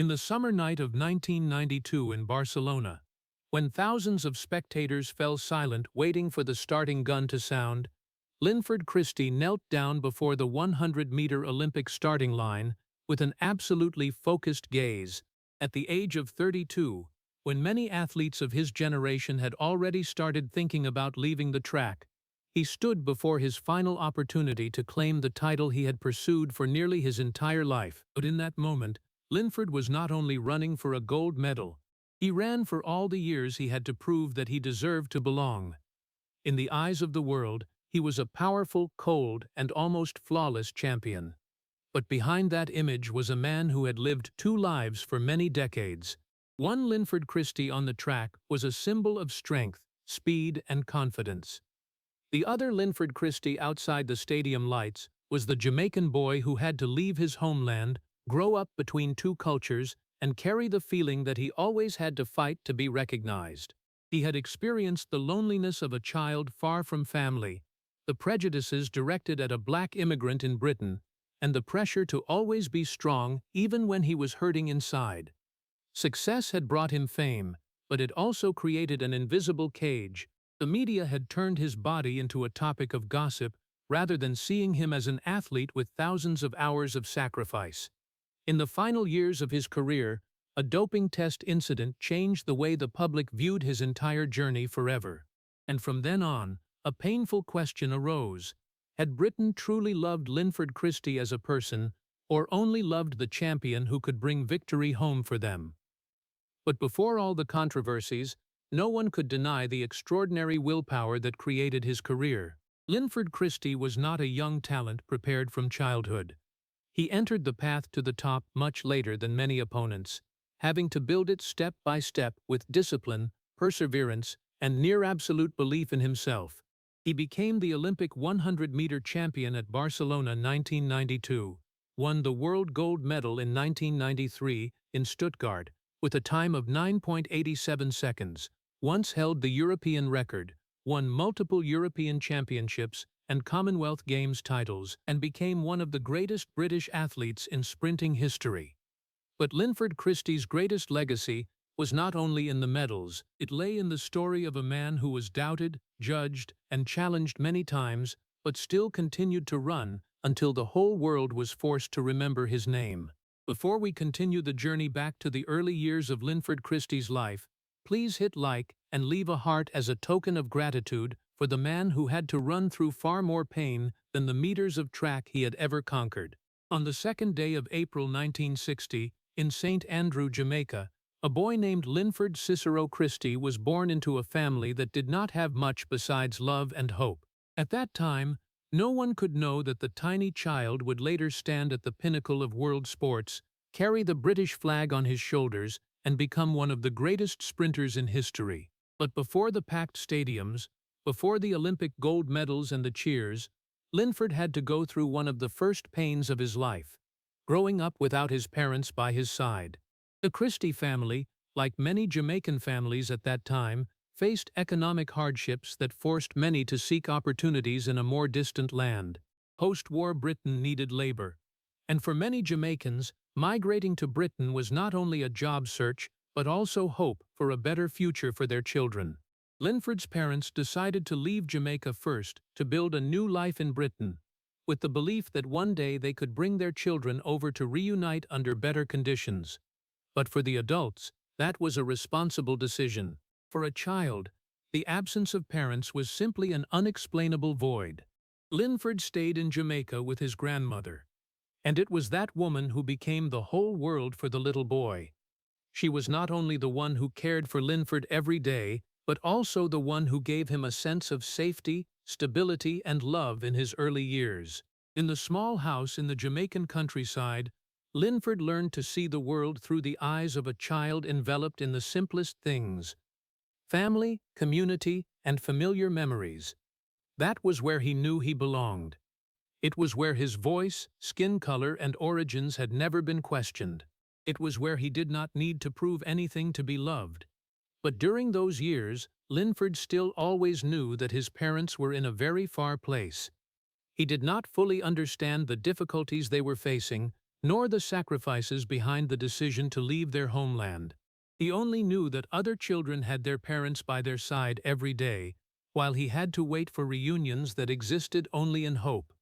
In the summer night of 1992 in Barcelona, when thousands of spectators fell silent waiting for the starting gun to sound, Linford Christie knelt down before the 100-meter Olympic starting line with an absolutely focused gaze. At the age of 32, when many athletes of his generation had already started thinking about leaving the track, he stood before his final opportunity to claim the title he had pursued for nearly his entire life. But in that moment, Linford was not only running for a gold medal, he ran for all the years he had to prove that he deserved to belong. In the eyes of the world, he was a powerful, cold, and almost flawless champion. But behind that image was a man who had lived two lives for many decades. One Linford Christie on the track was a symbol of strength, speed, and confidence. The other Linford Christie outside the stadium lights was the Jamaican boy who had to leave his homeland, grow up between two cultures, and carry the feeling that he always had to fight to be recognized. He had experienced the loneliness of a child far from family, the prejudices directed at a black immigrant in Britain, and the pressure to always be strong even when he was hurting inside. Success had brought him fame, but it also created an invisible cage. The media had turned his body into a topic of gossip rather than seeing him as an athlete with thousands of hours of sacrifice. In the final years of his career, a doping test incident changed the way the public viewed his entire journey forever. And from then on, a painful question arose. Had Britain truly loved Linford Christie as a person, or only loved the champion who could bring victory home for them? But before all the controversies, no one could deny the extraordinary willpower that created his career. Linford Christie was not a young talent prepared from childhood. He entered the path to the top much later than many opponents, having to build it step by step with discipline, perseverance, and near-absolute belief in himself. He became the Olympic 100-meter champion at Barcelona 1992, won the world gold medal in 1993 in Stuttgart with a time of 9.87 seconds, once held the European record, won multiple European championships and Commonwealth Games titles, and became one of the greatest British athletes in sprinting history. But Linford Christie's greatest legacy was not only in the medals, it lay in the story of a man who was doubted, judged, and challenged many times, but still continued to run until the whole world was forced to remember his name. Before we continue the journey back to the early years of Linford Christie's life, please hit like and leave a heart as a token of gratitude for the man who had to run through far more pain than the meters of track he had ever conquered. On the 2nd day of April 1960, in St. Andrew, Jamaica, a boy named Linford Cicero Christie was born into a family that did not have much besides love and hope. At that time, no one could know that the tiny child would later stand at the pinnacle of world sports, carry the British flag on his shoulders, and become one of the greatest sprinters in history. But before the packed stadiums, before the Olympic gold medals and the cheers, Linford had to go through one of the first pains of his life, growing up without his parents by his side. The Christie family, like many Jamaican families at that time, faced economic hardships that forced many to seek opportunities in a more distant land. Post-war Britain needed labor, and for many Jamaicans, migrating to Britain was not only a job search, but also hope for a better future for their children. Linford's parents decided to leave Jamaica first to build a new life in Britain, with the belief that one day they could bring their children over to reunite under better conditions. But for the adults, that was a responsible decision. For a child, the absence of parents was simply an unexplainable void. Linford stayed in Jamaica with his grandmother, and it was that woman who became the whole world for the little boy. She was not only the one who cared for Linford every day, but also the one who gave him a sense of safety, stability, and love in his early years. In the small house in the Jamaican countryside, Linford learned to see the world through the eyes of a child enveloped in the simplest things: family, community, and familiar memories. That was where he knew he belonged. It was where his voice, skin color, and origins had never been questioned. It was where he did not need to prove anything to be loved. But during those years, Linford still always knew that his parents were in a very far place. He did not fully understand the difficulties they were facing, nor the sacrifices behind the decision to leave their homeland. He only knew that other children had their parents by their side every day, while he had to wait for reunions that existed only in hope.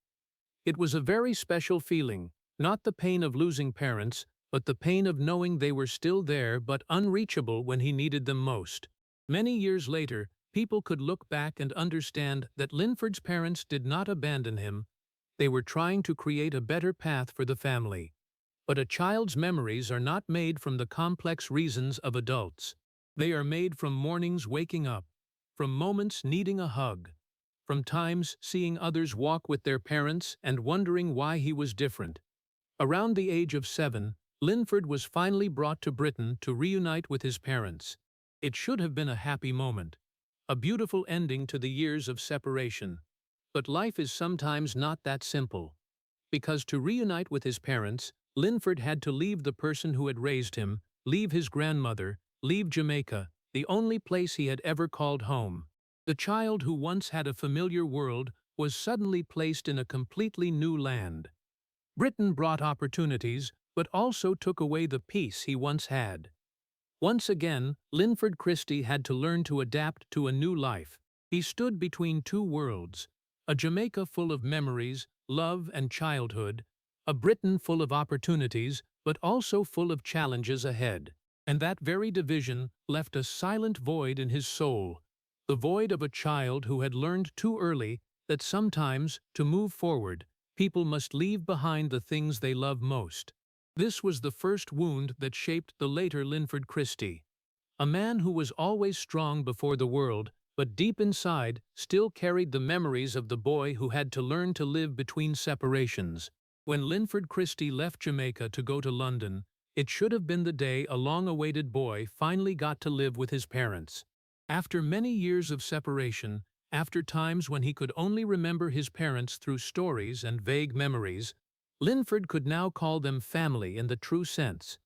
It was a very special feeling, not the pain of losing parents, but the pain of knowing they were still there but unreachable when he needed them most. Many years later, people could look back and understand that Linford's parents did not abandon him. They were trying to create a better path for the family. But a child's memories are not made from the complex reasons of adults. They are made from mornings waking up, from moments needing a hug, from times seeing others walk with their parents and wondering why he was different. Around the age of 7, Linford was finally brought to Britain to reunite with his parents. It should have been a happy moment, a beautiful ending to the years of separation. But life is sometimes not that simple. Because to reunite with his parents, Linford had to leave the person who had raised him, leave his grandmother, leave Jamaica, the only place he had ever called home. The child who once had a familiar world was suddenly placed in a completely new land. Britain brought opportunities, but also took away the peace he once had. Once again, Linford Christie had to learn to adapt to a new life. He stood between two worlds, a Jamaica full of memories, love and childhood, a Britain full of opportunities, but also full of challenges ahead. And that very division left a silent void in his soul, the void of a child who had learned too early that sometimes, to move forward, people must leave behind the things they love most. This was the first wound that shaped the later Linford Christie. A man who was always strong before the world, but deep inside still carried the memories of the boy who had to learn to live between separations. When Linford Christie left Jamaica to go to London, it should have been the day a long-awaited boy finally got to live with his parents. After many years of separation, after times when he could only remember his parents through stories and vague memories, Linford could now call them family in the true sense.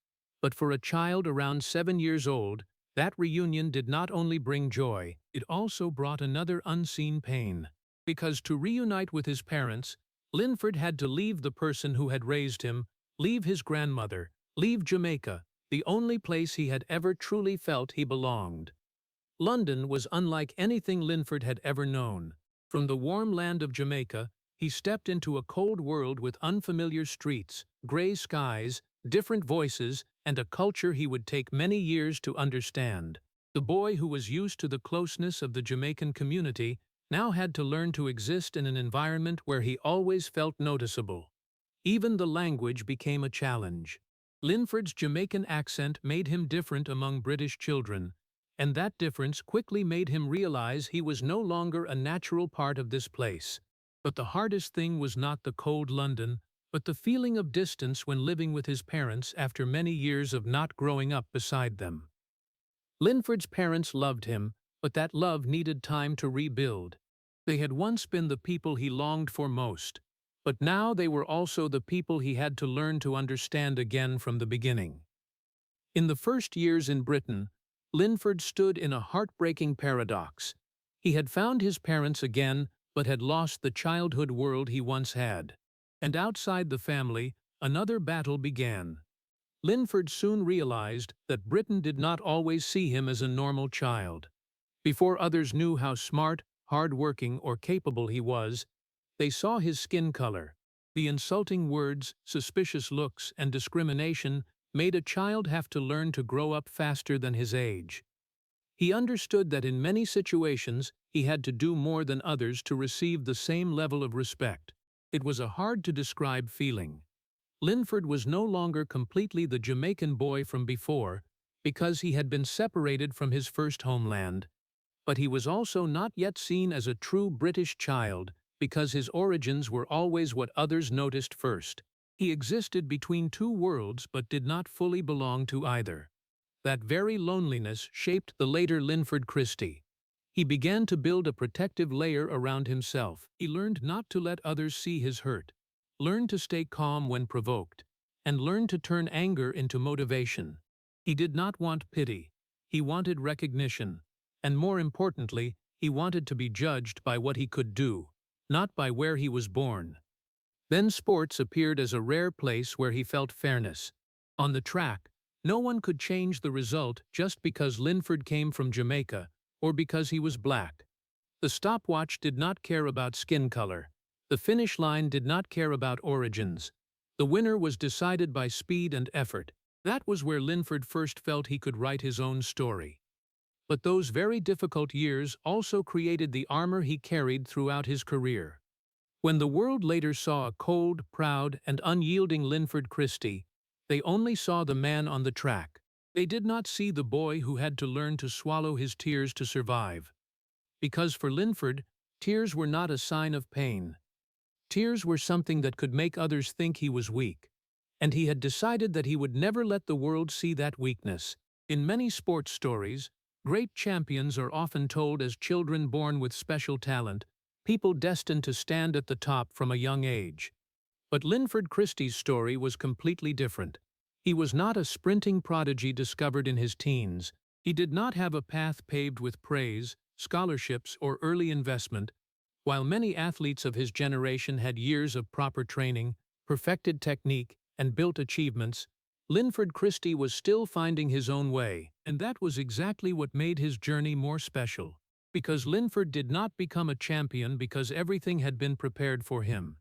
But for a child around 7 years old, that reunion did not only bring joy, it also brought another unseen pain. Because to reunite with his parents, Linford had to leave the person who had raised him, leave his grandmother, leave Jamaica, the only place he had ever truly felt he belonged. London was unlike anything Linford had ever known. From the warm land of Jamaica, he stepped into a cold world with unfamiliar streets, gray skies, different voices, and a culture he would take many years to understand. The boy who was used to the closeness of the Jamaican community now had to learn to exist in an environment where he always felt noticeable. Even the language became a challenge. Linford's Jamaican accent made him different among British children, and that difference quickly made him realize he was no longer a natural part of this place. But the hardest thing was not the cold London, but the feeling of distance when living with his parents after many years of not growing up beside them. Linford's parents loved him, but that love needed time to rebuild. They had once been the people he longed for most, but now they were also the people he had to learn to understand again from the beginning. In the first years in Britain, Linford stood in a heartbreaking paradox. He had found his parents again, but had lost the childhood world he once had. And outside the family, another battle began. Linford soon realized that Britain did not always see him as a normal child. Before others knew how smart, hard-working, or capable he was, they saw his skin color. The insulting words, suspicious looks, and discrimination made a child have to learn to grow up faster than his age. He understood that in many situations he had to do more than others to receive the same level of respect. It was a hard-to-describe feeling. Linford was no longer completely the Jamaican boy from before, because he had been separated from his first homeland. But he was also not yet seen as a true British child, because his origins were always what others noticed first. He existed between two worlds but did not fully belong to either. That very loneliness shaped the later Linford Christie. He began to build a protective layer around himself. He learned not to let others see his hurt, learned to stay calm when provoked, and learned to turn anger into motivation. He did not want pity. He wanted recognition. And more importantly, he wanted to be judged by what he could do, not by where he was born. Then sports appeared as a rare place where he felt fairness. On the track, no one could change the result just because Linford came from Jamaica or because he was black. The stopwatch did not care about skin color. The finish line did not care about origins. The winner was decided by speed and effort. That was where Linford first felt he could write his own story. But those very difficult years also created the armor he carried throughout his career. When the world later saw a cold, proud, and unyielding Linford Christie, they only saw the man on the track. They did not see the boy who had to learn to swallow his tears to survive. Because for Linford, tears were not a sign of pain. Tears were something that could make others think he was weak. And he had decided that he would never let the world see that weakness. In many sports stories, great champions are often told as children born with special talent, people destined to stand at the top from a young age. But Linford Christie's story was completely different. He was not a sprinting prodigy discovered in his teens. He did not have a path paved with praise, scholarships, or early investment. While many athletes of his generation had years of proper training, perfected technique, and built achievements, Linford Christie was still finding his own way, and that was exactly what made his journey more special. Because Linford did not become a champion because everything had been prepared for him.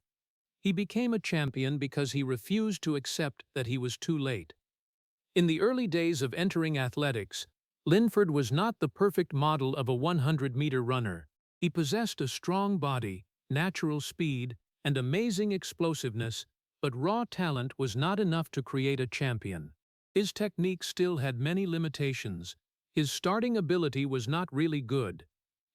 He became a champion because he refused to accept that he was too late. In the early days of entering athletics, Linford was not the perfect model of a 100-meter runner. He possessed a strong body, natural speed, and amazing explosiveness, but raw talent was not enough to create a champion. His technique still had many limitations. His starting ability was not really good.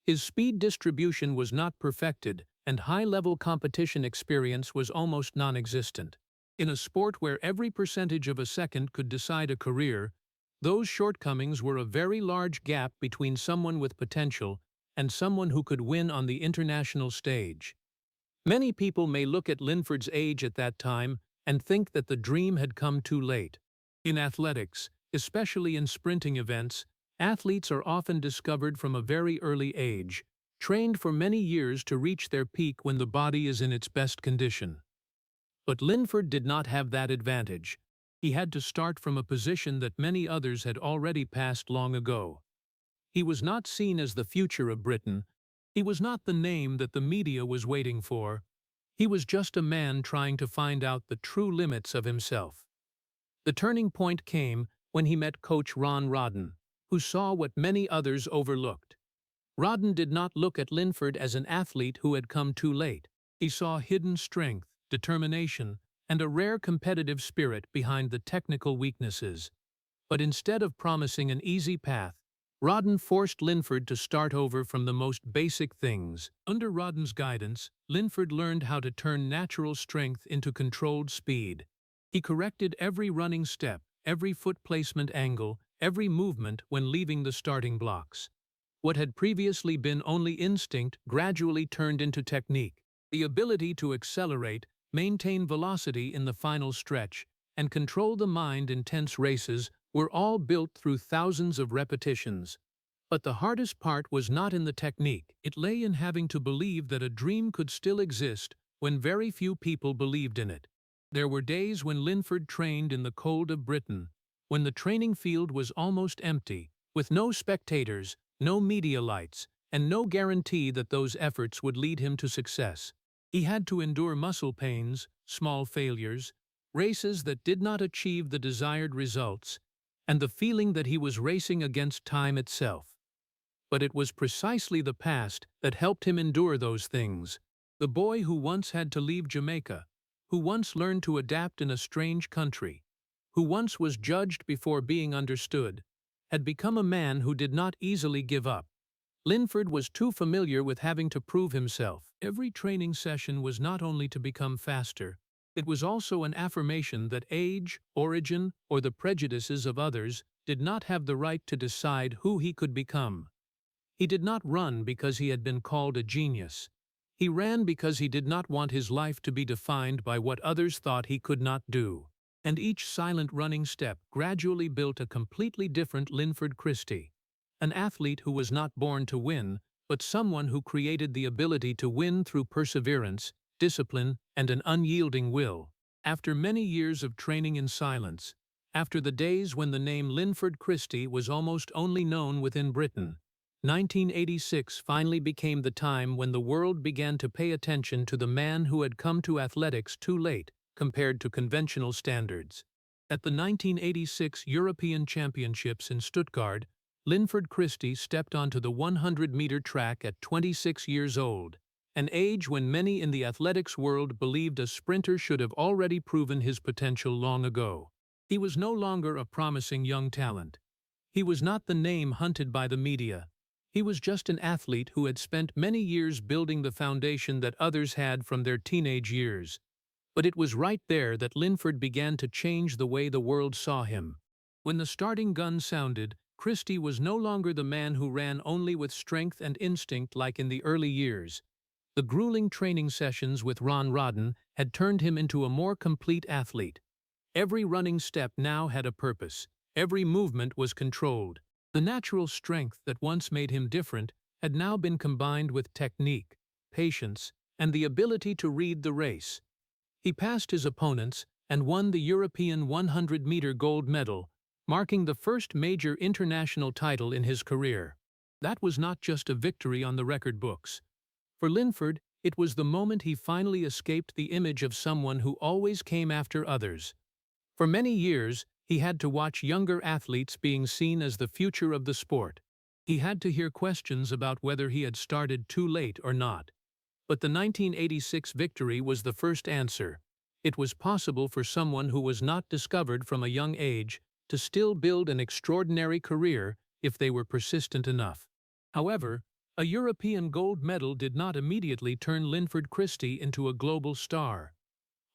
His speed distribution was not perfected, and high-level competition experience was almost non-existent. In a sport where every percentage of a second could decide a career, those shortcomings were a very large gap between someone with potential and someone who could win on the international stage. Many people may look at Linford's age at that time and think that the dream had come too late. In athletics, especially in sprinting events, athletes are often discovered from a very early age, trained for many years to reach their peak when the body is in its best condition. But Linford did not have that advantage. He had to start from a position that many others had already passed long ago. He was not seen as the future of Britain. He was not the name that the media was waiting for. He was just a man trying to find out the true limits of himself. The turning point came when he met coach Ron Rodden, who saw what many others overlooked. Rodden did not look at Linford as an athlete who had come too late. He saw hidden strength, determination, and a rare competitive spirit behind the technical weaknesses. But instead of promising an easy path, Rodden forced Linford to start over from the most basic things. Under Rodden's guidance, Linford learned how to turn natural strength into controlled speed. He corrected every running step, every foot placement angle, every movement when leaving the starting blocks. What had previously been only instinct gradually turned into technique. The ability to accelerate, maintain velocity in the final stretch, and control the mind in tense races were all built through thousands of repetitions. But the hardest part was not in the technique. It lay in having to believe that a dream could still exist when very few people believed in it. There were days when Linford trained in the cold of Britain, when the training field was almost empty, with no spectators, no media lights, and no guarantee that those efforts would lead him to success. He had to endure muscle pains, small failures, races that did not achieve the desired results, and the feeling that he was racing against time itself. But it was precisely the past that helped him endure those things. The boy who once had to leave Jamaica, who once learned to adapt in a strange country, who once was judged before being understood, had become a man who did not easily give up. Linford was too familiar with having to prove himself. Every training session was not only to become faster, it was also an affirmation that age, origin, or the prejudices of others did not have the right to decide who he could become. He did not run because he had been called a genius. He ran because he did not want his life to be defined by what others thought he could not do. And each silent running step gradually built a completely different Linford Christie. An athlete who was not born to win, but someone who created the ability to win through perseverance, discipline, and an unyielding will. After many years of training in silence, after the days when the name Linford Christie was almost only known within Britain, 1986 finally became the time when the world began to pay attention to the man who had come to athletics too late compared to conventional standards. At the 1986 European Championships in Stuttgart, Linford Christie stepped onto the 100-meter track at 26 years old, an age when many in the athletics world believed a sprinter should have already proven his potential long ago. He was no longer a promising young talent. He was not the name hunted by the media. He was just an athlete who had spent many years building the foundation that others had from their teenage years. But it was right there that Linford began to change the way the world saw him. When the starting gun sounded, Christie was no longer the man who ran only with strength and instinct like in the early years. The grueling training sessions with Ron Rodden had turned him into a more complete athlete. Every running step now had a purpose. Every movement was controlled. The natural strength that once made him different had now been combined with technique, patience, and the ability to read the race. He passed his opponents and won the European 100-meter gold medal, marking the first major international title in his career. That was not just a victory on the record books. For Linford, it was the moment he finally escaped the image of someone who always came after others. For many years, he had to watch younger athletes being seen as the future of the sport. He had to hear questions about whether he had started too late or not. But the 1986 victory was the first answer. It was possible for someone who was not discovered from a young age to still build an extraordinary career if they were persistent enough. However, a European gold medal did not immediately turn Linford Christie into a global star.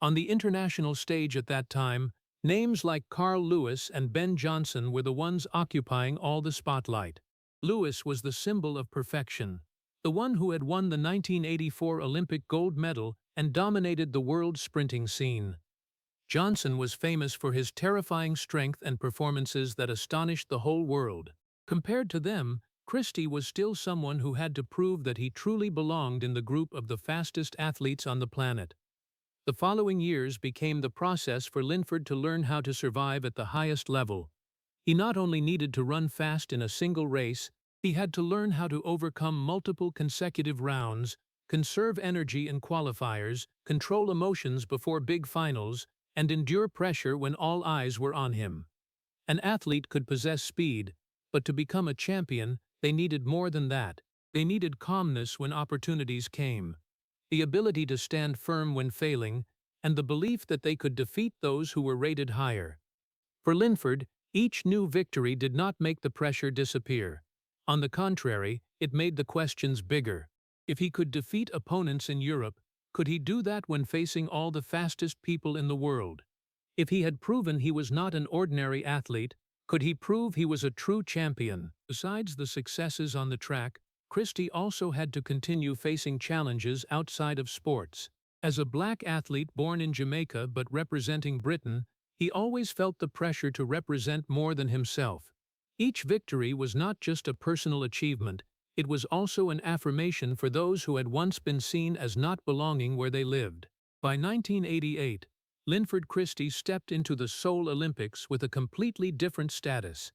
On the international stage at that time, names like Carl Lewis and Ben Johnson were the ones occupying all the spotlight. Lewis was the symbol of perfection, the one who had won the 1984 Olympic gold medal and dominated the world sprinting scene. Johnson was famous for his terrifying strength and performances that astonished the whole world. Compared to them, Christie was still someone who had to prove that he truly belonged in the group of the fastest athletes on the planet. The following years became the process for Linford to learn how to survive at the highest level. He not only needed to run fast in a single race, he had to learn how to overcome multiple consecutive rounds, conserve energy in qualifiers, control emotions before big finals, and endure pressure when all eyes were on him. An athlete could possess speed, but to become a champion, they needed more than that. They needed calmness when opportunities came, the ability to stand firm when failing, and the belief that they could defeat those who were rated higher. For Linford, each new victory did not make the pressure disappear. On the contrary, it made the questions bigger. If he could defeat opponents in Europe, could he do that when facing all the fastest people in the world? If he had proven he was not an ordinary athlete, could he prove he was a true champion? Besides the successes on the track, Christie also had to continue facing challenges outside of sports. As a black athlete born in Jamaica but representing Britain, he always felt the pressure to represent more than himself. Each victory was not just a personal achievement, it was also an affirmation for those who had once been seen as not belonging where they lived. By 1988, Linford Christie stepped into the Seoul Olympics with a completely different status.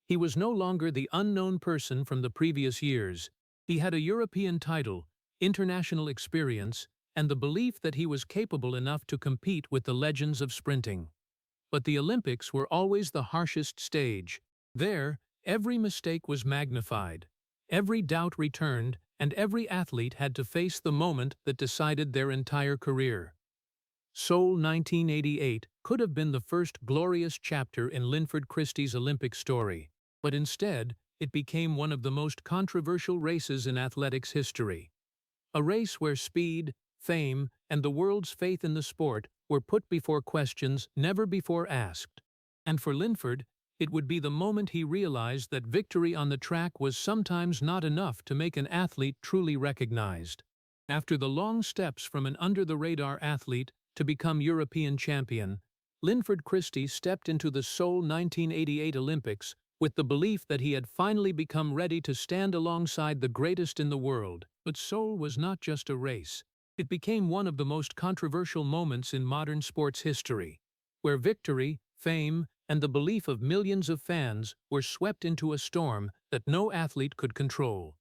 He was no longer the unknown person from the previous years. He had a European title, international experience, and the belief that he was capable enough to compete with the legends of sprinting. But the Olympics were always the harshest stage. There, every mistake was magnified, every doubt returned, and every athlete had to face the moment that decided their entire career. Seoul 1988 could have been the first glorious chapter in Linford Christie's Olympic story, but instead, it became one of the most controversial races in athletics history. A race where speed, fame, and the world's faith in the sport were put before questions never before asked. And for Linford, it would be the moment he realized that victory on the track was sometimes not enough to make an athlete truly recognized. After the long steps from an under-the-radar athlete to become European champion, Linford Christie stepped into the Seoul 1988 Olympics with the belief that he had finally become ready to stand alongside the greatest in the world. But Seoul was not just a race. It became one of the most controversial moments in modern sports history, where victory, fame, and the belief of millions of fans were swept into a storm that no athlete could control.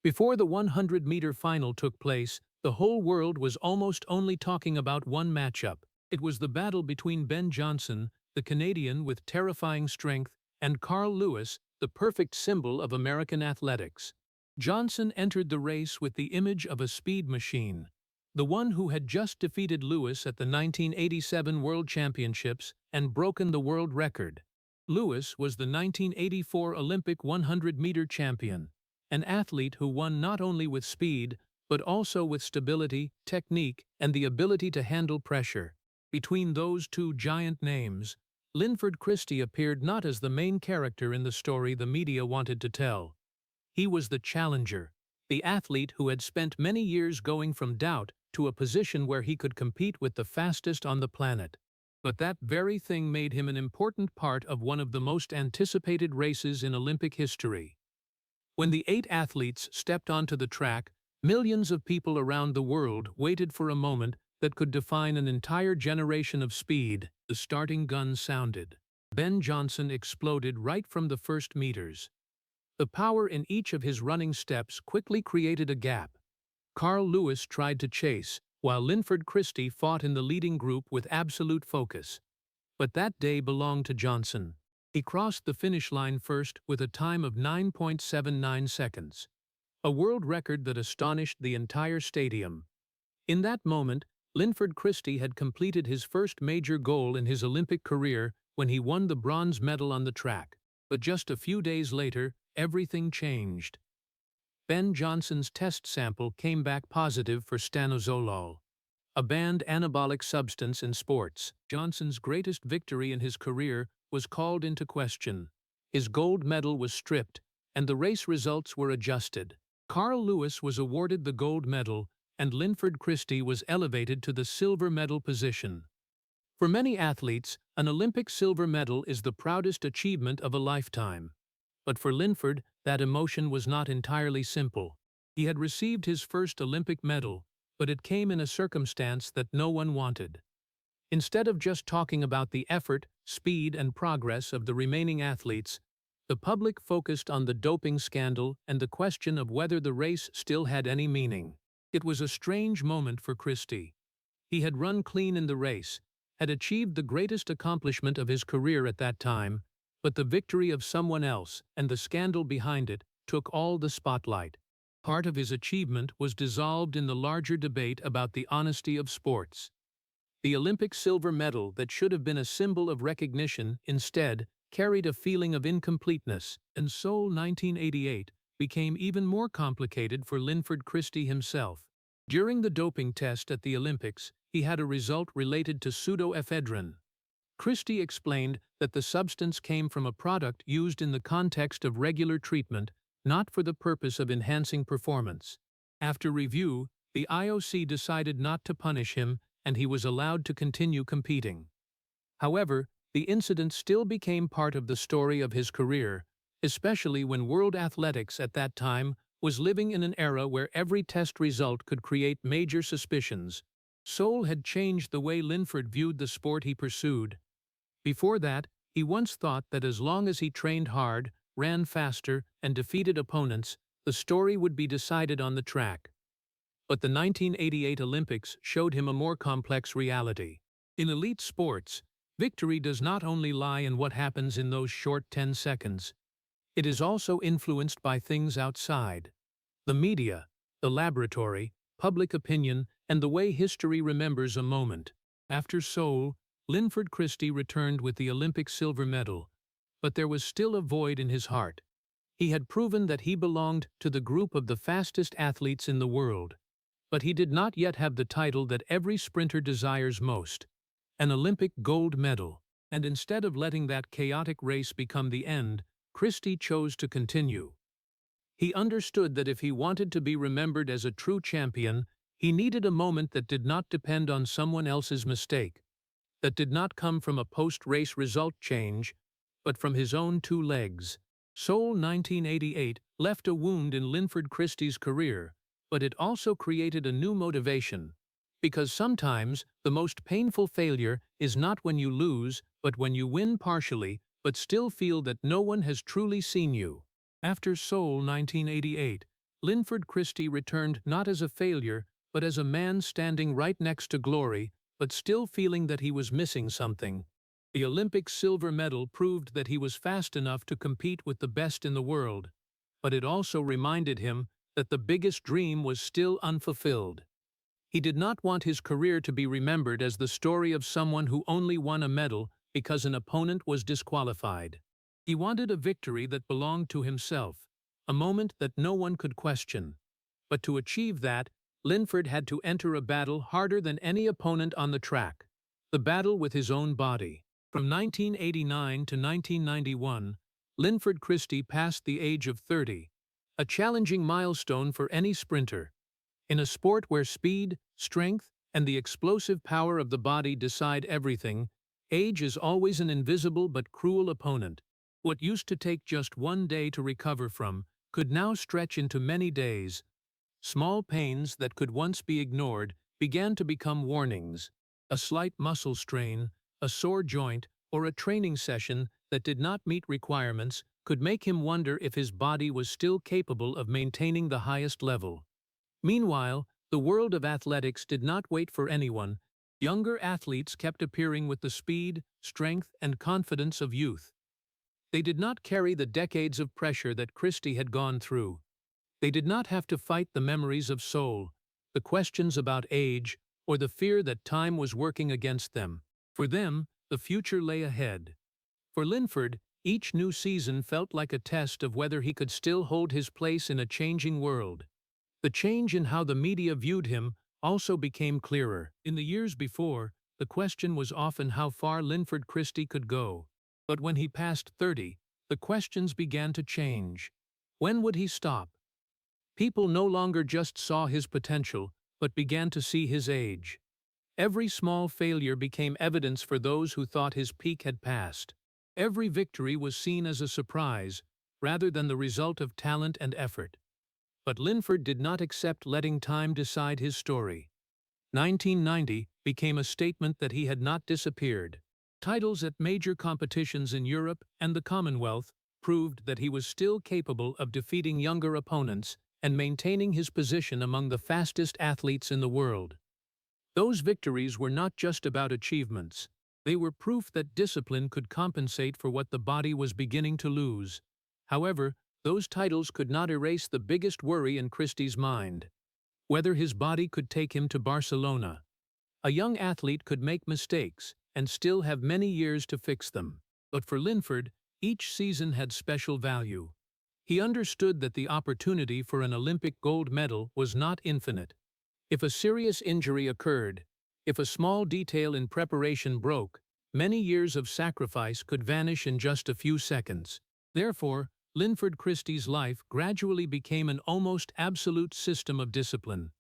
Before the 100-meter final took place, the whole world was almost only talking about one matchup. It was the battle between Ben Johnson, the Canadian with terrifying strength, and Carl Lewis, the perfect symbol of American athletics. Johnson entered the race with the image of a speed machine, the one who had just defeated Lewis at the 1987 World Championships and broken the world record. Lewis was the 1984 Olympic 100-meter champion, an athlete who won not only with speed, but also with stability, technique, and the ability to handle pressure. Between those two giant names, Linford Christie appeared not as the main character in the story the media wanted to tell. He was the challenger, the athlete who had spent many years going from doubt to a position where he could compete with the fastest on the planet. But that very thing made him an important part of one of the most anticipated races in Olympic history. When the 8 athletes stepped onto the track, millions of people around the world waited for a moment that could define an entire generation of speed. The starting gun sounded. Ben Johnson exploded right from the first meters. The power in each of his running steps quickly created a gap. Carl Lewis tried to chase, while Linford Christie fought in the leading group with absolute focus. But that day belonged to Johnson. He crossed the finish line first with a time of 9.79 seconds, a world record that astonished the entire stadium. In that moment, Linford Christie had completed his first major goal in his Olympic career when he won the bronze medal on the track. But just a few days later, everything changed. Ben Johnson's test sample came back positive for stanozolol, a banned anabolic substance in sports. Johnson's greatest victory in his career was called into question. His gold medal was stripped, and the race results were adjusted. Carl Lewis was awarded the gold medal, and Linford Christie was elevated to the silver medal position. For many athletes, an Olympic silver medal is the proudest achievement of a lifetime. But for Linford, that emotion was not entirely simple. He had received his first Olympic medal, but it came in a circumstance that no one wanted. Instead of just talking about the effort, speed, and progress of the remaining athletes, the public focused on the doping scandal and the question of whether the race still had any meaning. It was a strange moment for Christie. He had run clean in the race, had achieved the greatest accomplishment of his career at that time, but the victory of someone else and the scandal behind it took all the spotlight. Part of his achievement was dissolved in the larger debate about the honesty of sports. The Olympic silver medal that should have been a symbol of recognition instead carried a feeling of incompleteness, and Seoul 1988 became even more complicated for Linford Christie himself. During the doping test at the Olympics, he had a result related to pseudoephedrine. Christie explained that the substance came from a product used in the context of regular treatment, not for the purpose of enhancing performance. After review, the IOC decided not to punish him, and he was allowed to continue competing. However, the incident still became part of the story of his career, especially when world athletics at that time was living in an era where every test result could create major suspicions. Seoul had changed the way Linford viewed the sport he pursued. Before that, he once thought that as long as he trained hard, ran faster, and defeated opponents, the story would be decided on the track. But the 1988 Olympics showed him a more complex reality. In elite sports, victory does not only lie in what happens in those short 10 seconds. It is also influenced by things outside. The media, the laboratory, public opinion, and the way history remembers a moment. After Seoul, Linford Christie returned with the Olympic silver medal, but there was still a void in his heart. He had proven that he belonged to the group of the fastest athletes in the world, but he did not yet have the title that every sprinter desires most, an Olympic gold medal. And instead of letting that chaotic race become the end, Christie chose to continue. He understood that if he wanted to be remembered as a true champion, he needed a moment that did not depend on someone else's mistake, that did not come from a post-race result change, but from his own 2 legs. Seoul 1988 left a wound in Linford Christie's career, But it also created a new motivation. Because sometimes the most painful failure is not when you lose, but when you win partially, but still feel that no one has truly seen you. After Seoul 1988, Linford Christie returned not as a failure, but as a man standing right next to glory, but still feeling that he was missing something. The Olympic silver medal proved that he was fast enough to compete with the best in the world, but it also reminded him that the biggest dream was still unfulfilled. He did not want his career to be remembered as the story of someone who only won a medal because an opponent was disqualified. He wanted a victory that belonged to himself, a moment that no one could question. But to achieve that, Linford had to enter a battle harder than any opponent on the track, the battle with his own body. From 1989 to 1991, Linford Christie passed the age of 30, a challenging milestone for any sprinter. In a sport where speed, strength, and the explosive power of the body decide everything, age is always an invisible but cruel opponent. What used to take just one day to recover from could now stretch into many days. Small pains that could once be ignored began to become warnings. A slight muscle strain, a sore joint, or a training session that did not meet requirements could make him wonder if his body was still capable of maintaining the highest level. Meanwhile, the world of athletics did not wait for anyone. Younger athletes kept appearing with the speed, strength, and confidence of youth. They did not carry the decades of pressure that Christie had gone through. They did not have to fight the memories of Seoul, the questions about age, or the fear that time was working against them. For them, the future lay ahead. For Linford, each new season felt like a test of whether he could still hold his place in a changing world. The change in how the media viewed him also became clearer. In the years before, the question was often how far Linford Christie could go. But when he passed 30, the questions began to change. When would he stop? People no longer just saw his potential, but began to see his age. Every small failure became evidence for those who thought his peak had passed. Every victory was seen as a surprise, rather than the result of talent and effort. But Linford did not accept letting time decide his story. 1990 became a statement that he had not disappeared. Titles at major competitions in Europe and the Commonwealth proved that he was still capable of defeating younger opponents and maintaining his position among the fastest athletes in the world. Those victories were not just about achievements. They were proof that discipline could compensate for what the body was beginning to lose. However, those titles could not erase the biggest worry in Christie's mind: whether his body could take him to Barcelona. A young athlete could make mistakes and still have many years to fix them. But for Linford, each season had special value. He understood that the opportunity for an Olympic gold medal was not infinite. If a serious injury occurred, if a small detail in preparation broke, many years of sacrifice could vanish in just a few seconds. Therefore, Linford Christie's life gradually became an almost absolute system of discipline.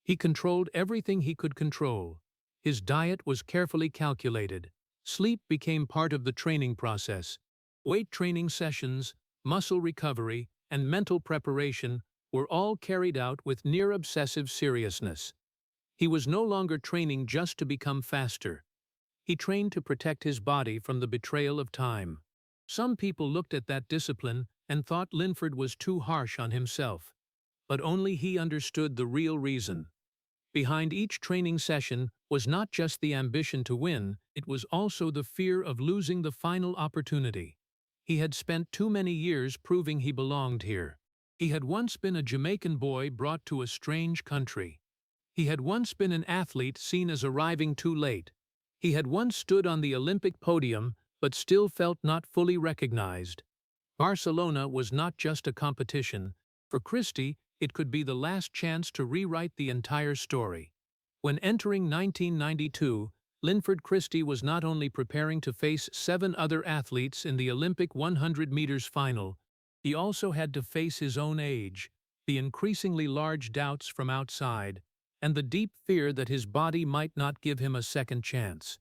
He controlled everything he could control. His diet was carefully calculated. Sleep became part of the training process. Weight training sessions, muscle recovery, and mental preparation were all carried out with near-obsessive seriousness. He was no longer training just to become faster. He trained to protect his body from the betrayal of time. Some people looked at that discipline and thought Linford was too harsh on himself. But only he understood the real reason. Behind each training session was not just the ambition to win, it was also the fear of losing the final opportunity. He had spent too many years proving he belonged here. He had once been a Jamaican boy brought to a strange country. He had once been an athlete seen as arriving too late. He had once stood on the Olympic podium but still felt not fully recognized. Barcelona was not just a competition. For Christie, it could be the last chance to rewrite the entire story. When entering 1992, Linford Christie was not only preparing to face 7 other athletes in the Olympic 100 meters final, he also had to face his own age, the increasingly large doubts from outside, and the deep fear that his body might not give him a second chance.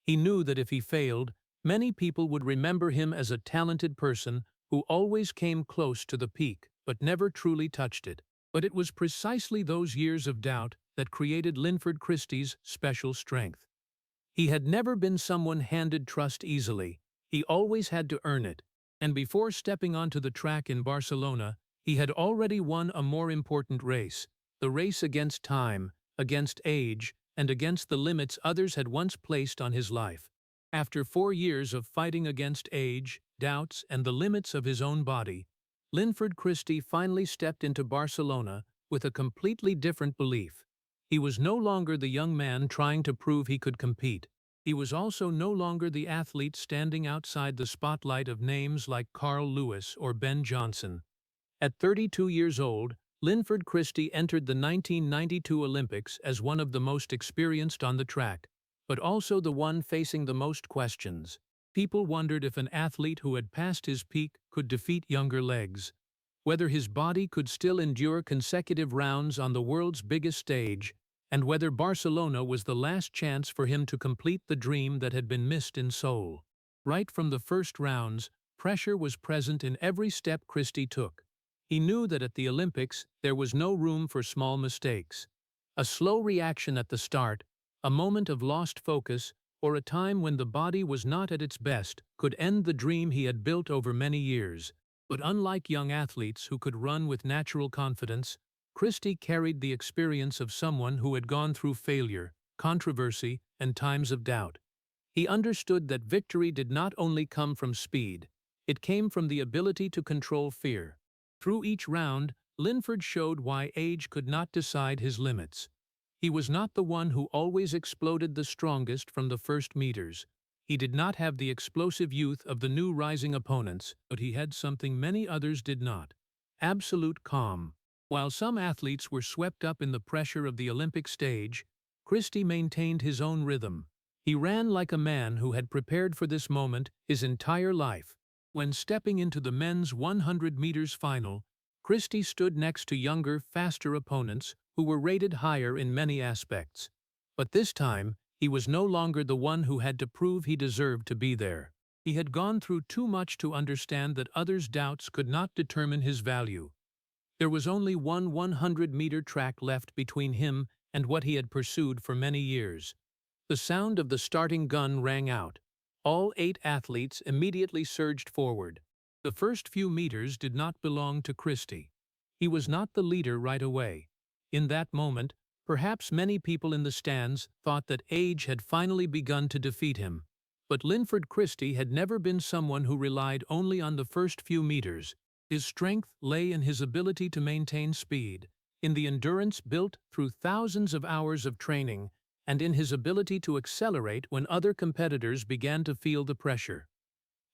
He knew that if he failed, many people would remember him as a talented person who always came close to the peak but never truly touched it. But it was precisely those years of doubt that created Linford Christie's special strength. He had never been someone handed trust easily. He always had to earn it. And before stepping onto the track in Barcelona, he had already won a more important race, the race against time, against age, and against the limits others had once placed on his life. After 4 years of fighting against age, doubts, and the limits of his own body, Linford Christie finally stepped into Barcelona with a completely different belief. He was no longer the young man trying to prove he could compete. He was also no longer the athlete standing outside the spotlight of names like Carl Lewis or Ben Johnson. At 32 years old, Linford Christie entered the 1992 Olympics as one of the most experienced on the track, but also the one facing the most questions. People wondered if an athlete who had passed his peak could defeat younger legs, whether his body could still endure consecutive rounds on the world's biggest stage, and whether Barcelona was the last chance for him to complete the dream that had been missed in Seoul. Right from the first rounds, pressure was present in every step Christie took. He knew that at the Olympics there was no room for small mistakes. A slow reaction at the start, a moment of lost focus, or a time when the body was not at its best could end the dream he had built over many years. But unlike young athletes who could run with natural confidence, Christie carried the experience of someone who had gone through failure, controversy, and times of doubt. He understood that victory did not only come from speed, it came from the ability to control fear. Through each round, Linford showed why age could not decide his limits. He was not the one who always exploded the strongest from the first meters. He did not have the explosive youth of the new rising opponents, but he had something many others did not: absolute calm. While some athletes were swept up in the pressure of the Olympic stage, Christie maintained his own rhythm. He ran like a man who had prepared for this moment his entire life. When stepping into the men's 100 meters final, Christie stood next to younger, faster opponents who were rated higher in many aspects. But this time, he was no longer the one who had to prove he deserved to be there. He had gone through too much to understand that others' doubts could not determine his value. There was only one 100-meter track left between him and what he had pursued for many years. The sound of the starting gun rang out. All 8 athletes immediately surged forward. The first few meters did not belong to Christie. He was not the leader right away. In that moment, perhaps many people in the stands thought that age had finally begun to defeat him. But Linford Christie had never been someone who relied only on the first few meters. His strength lay in his ability to maintain speed, in the endurance built through thousands of hours of training, and in his ability to accelerate when other competitors began to feel the pressure.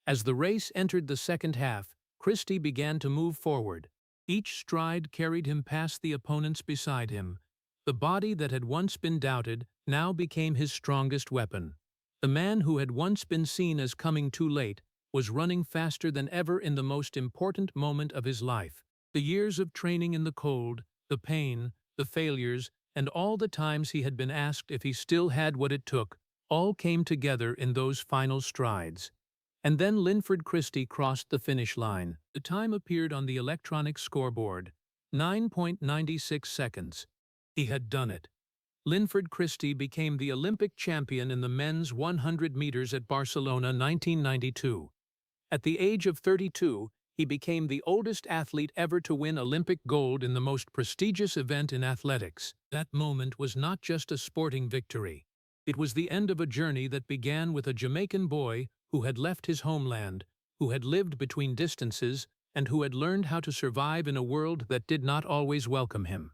As the race entered the second half, Christie began to move forward. Each stride carried him past the opponents beside him. The body that had once been doubted now became his strongest weapon. The man who had once been seen as coming too late was running faster than ever in the most important moment of his life. The years of training in the cold, the pain, the failures, and all the times he had been asked if he still had what it took, all came together in those final strides. And then Linford Christie crossed the finish line. The time appeared on the electronic scoreboard: 9.96 seconds. He had done it. Linford Christie became the Olympic champion in the men's 100 meters at Barcelona 1992. At the age of 32, he became the oldest athlete ever to win Olympic gold in the most prestigious event in athletics. That moment was not just a sporting victory. It was the end of a journey that began with a Jamaican boy who had left his homeland, who had lived between distances, and who had learned how to survive in a world that did not always welcome him.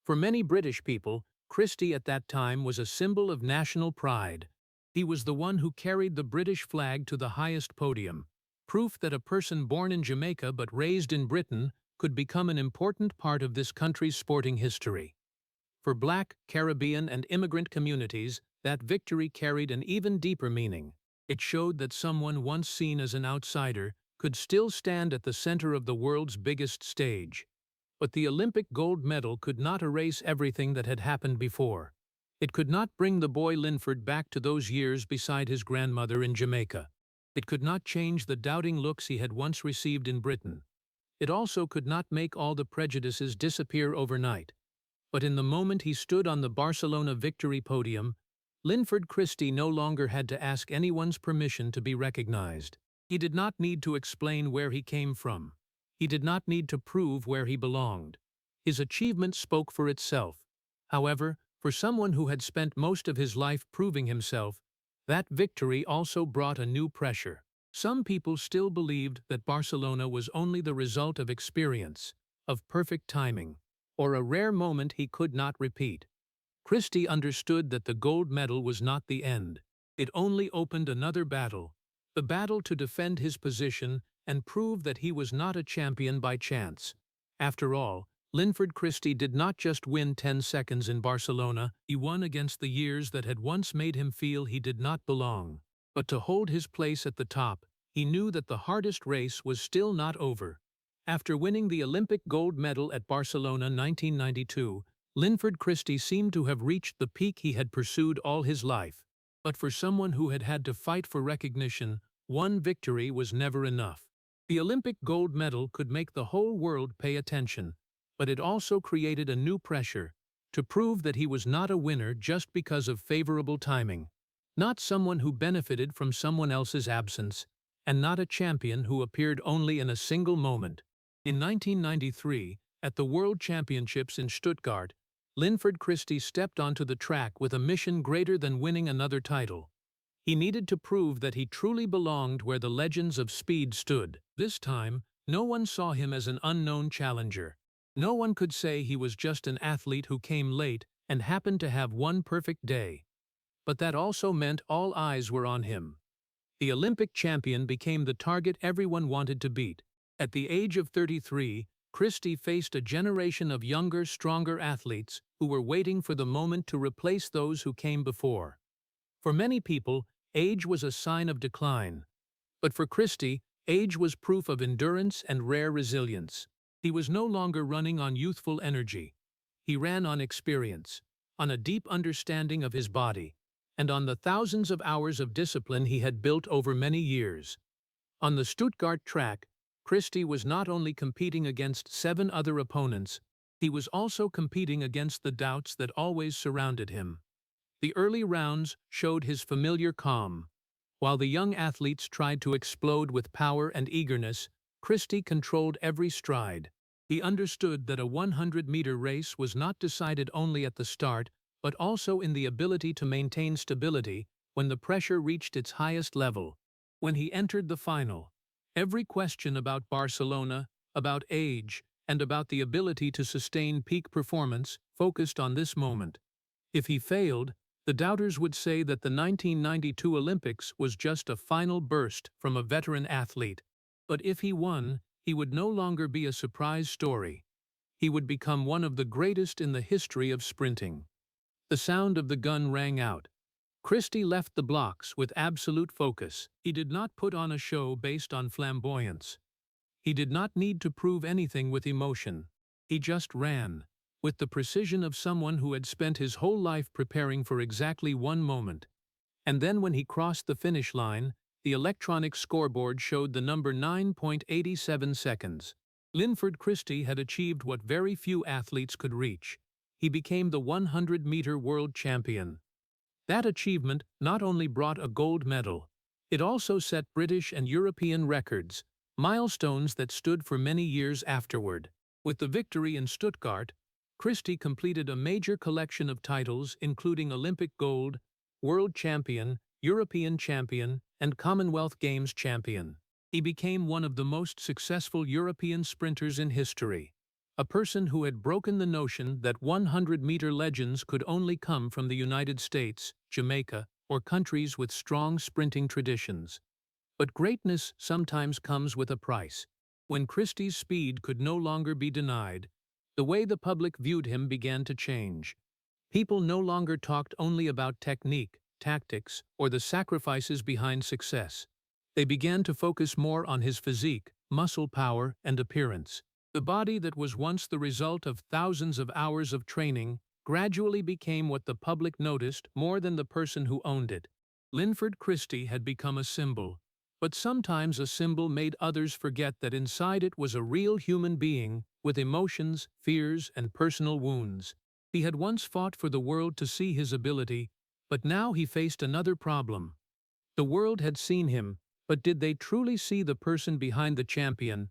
For many British people, Christie at that time was a symbol of national pride. He was the one who carried the British flag to the highest podium, proof that a person born in Jamaica but raised in Britain could become an important part of this country's sporting history. For Black, Caribbean, and immigrant communities, that victory carried an even deeper meaning. It showed that someone once seen as an outsider could still stand at the center of the world's biggest stage. But the Olympic gold medal could not erase everything that had happened before. It could not bring the boy Linford back to those years beside his grandmother in Jamaica. It could not change the doubting looks he had once received in Britain. It also could not make all the prejudices disappear overnight. But in the moment he stood on the Barcelona victory podium, Linford Christie no longer had to ask anyone's permission to be recognized. He did not need to explain where he came from. He did not need to prove where he belonged. His achievement spoke for itself. However, for someone who had spent most of his life proving himself, that victory also brought a new pressure. Some people still believed that Barcelona was only the result of experience, of perfect timing, or a rare moment he could not repeat. Christie understood that the gold medal was not the end. It only opened another battle, the battle to defend his position and prove that he was not a champion by chance. After all, Linford Christie did not just win 10 seconds in Barcelona, he won against the years that had once made him feel he did not belong. But to hold his place at the top, he knew that the hardest race was still not over. After winning the Olympic gold medal at Barcelona 1992, Linford Christie seemed to have reached the peak he had pursued all his life. But for someone who had had to fight for recognition, one victory was never enough. The Olympic gold medal could make the whole world pay attention, but it also created a new pressure, to prove that he was not a winner just because of favorable timing, not someone who benefited from someone else's absence, and not a champion who appeared only in a single moment. In 1993, at the World Championships in Stuttgart, Linford Christie stepped onto the track with a mission greater than winning another title. He needed to prove that he truly belonged where the legends of speed stood. This time, no one saw him as an unknown challenger. No one could say he was just an athlete who came late and happened to have one perfect day. But that also meant all eyes were on him. The Olympic champion became the target everyone wanted to beat. At the age of 33, Christie faced a generation of younger, stronger athletes who were waiting for the moment to replace those who came before. For many people, age was a sign of decline. But for Christie, age was proof of endurance and rare resilience. He was no longer running on youthful energy. He ran on experience, on a deep understanding of his body, and on the thousands of hours of discipline he had built over many years. On the Stuttgart track, Christie was not only competing against 7 other opponents, he was also competing against the doubts that always surrounded him. The early rounds showed his familiar calm. While the young athletes tried to explode with power and eagerness, Christie controlled every stride. He understood that a 100-meter race was not decided only at the start, but also in the ability to maintain stability when the pressure reached its highest level. When he entered the final, every question about Barcelona, about age, and about the ability to sustain peak performance focused on this moment. If he failed, the doubters would say that the 1992 Olympics was just a final burst from a veteran athlete. But if he won, he would no longer be a surprise story. He would become one of the greatest in the history of sprinting. The sound of the gun rang out. Christie left the blocks with absolute focus. He did not put on a show based on flamboyance. He did not need to prove anything with emotion. He just ran, with the precision of someone who had spent his whole life preparing for exactly one moment. And then when he crossed the finish line, the electronic scoreboard showed the number 9.87 seconds. Linford Christie had achieved what very few athletes could reach. He became the 100-meter world champion. That achievement not only brought a gold medal, it also set British and European records, milestones that stood for many years afterward. With the victory in Stuttgart, Christie completed a major collection of titles including Olympic gold, world champion, European champion, and Commonwealth Games champion. He became one of the most successful European sprinters in history, a person who had broken the notion that 100-meter legends could only come from the United States, Jamaica, or countries with strong sprinting traditions. But greatness sometimes comes with a price. When Christie's speed could no longer be denied, the way the public viewed him began to change. People no longer talked only about technique, tactics, or the sacrifices behind success. They began to focus more on his physique, muscle power, and appearance. The body that was once the result of thousands of hours of training gradually became what the public noticed more than the person who owned it. Linford Christie had become a symbol, But sometimes a symbol made others forget that inside it was a real human being with emotions, fears, and personal wounds. He had once fought for the world to see his ability, but now he faced another problem. The world had seen him, but did they truly see the person behind the champion?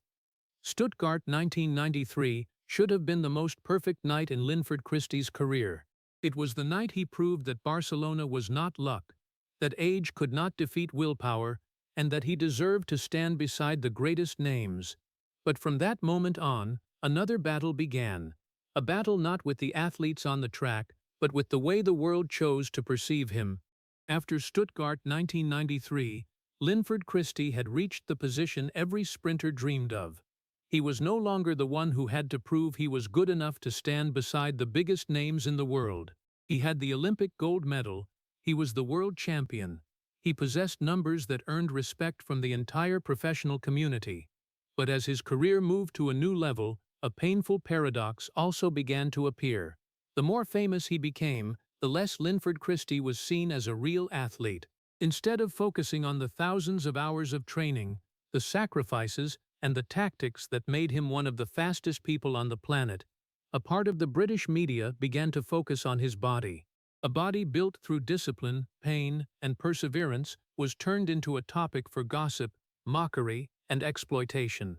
Stuttgart 1993 should have been the most perfect night in Linford Christie's career. It was the night he proved that Barcelona was not luck, that age could not defeat willpower, and that he deserved to stand beside the greatest names. But from that moment on, another battle began. A battle not with the athletes on the track, but with the way the world chose to perceive him. After Stuttgart 1993, Linford Christie had reached the position every sprinter dreamed of. He was no longer the one who had to prove he was good enough to stand beside the biggest names in the world. He had the Olympic gold medal. He was the world champion. He possessed numbers that earned respect from the entire professional community. But as his career moved to a new level, a painful paradox also began to appear. The more famous he became, the less Linford Christie was seen as a real athlete. Instead of focusing on the thousands of hours of training, the sacrifices, and the tactics that made him one of the fastest people on the planet, a part of the British media began to focus on his body. A body built through discipline, pain, and perseverance was turned into a topic for gossip, mockery, and exploitation.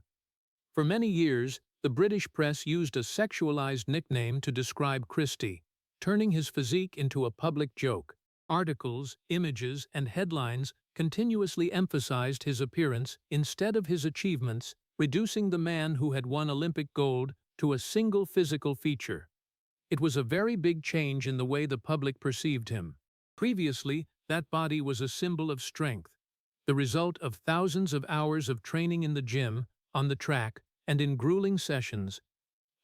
For many years, the British press used a sexualized nickname to describe Christie, turning his physique into a public joke. Articles, images, and headlines continuously emphasized his appearance instead of his achievements, reducing the man who had won Olympic gold to a single physical feature. It was a very big change in the way the public perceived him. Previously, that body was a symbol of strength, the result of thousands of hours of training in the gym, on the track, and in grueling sessions.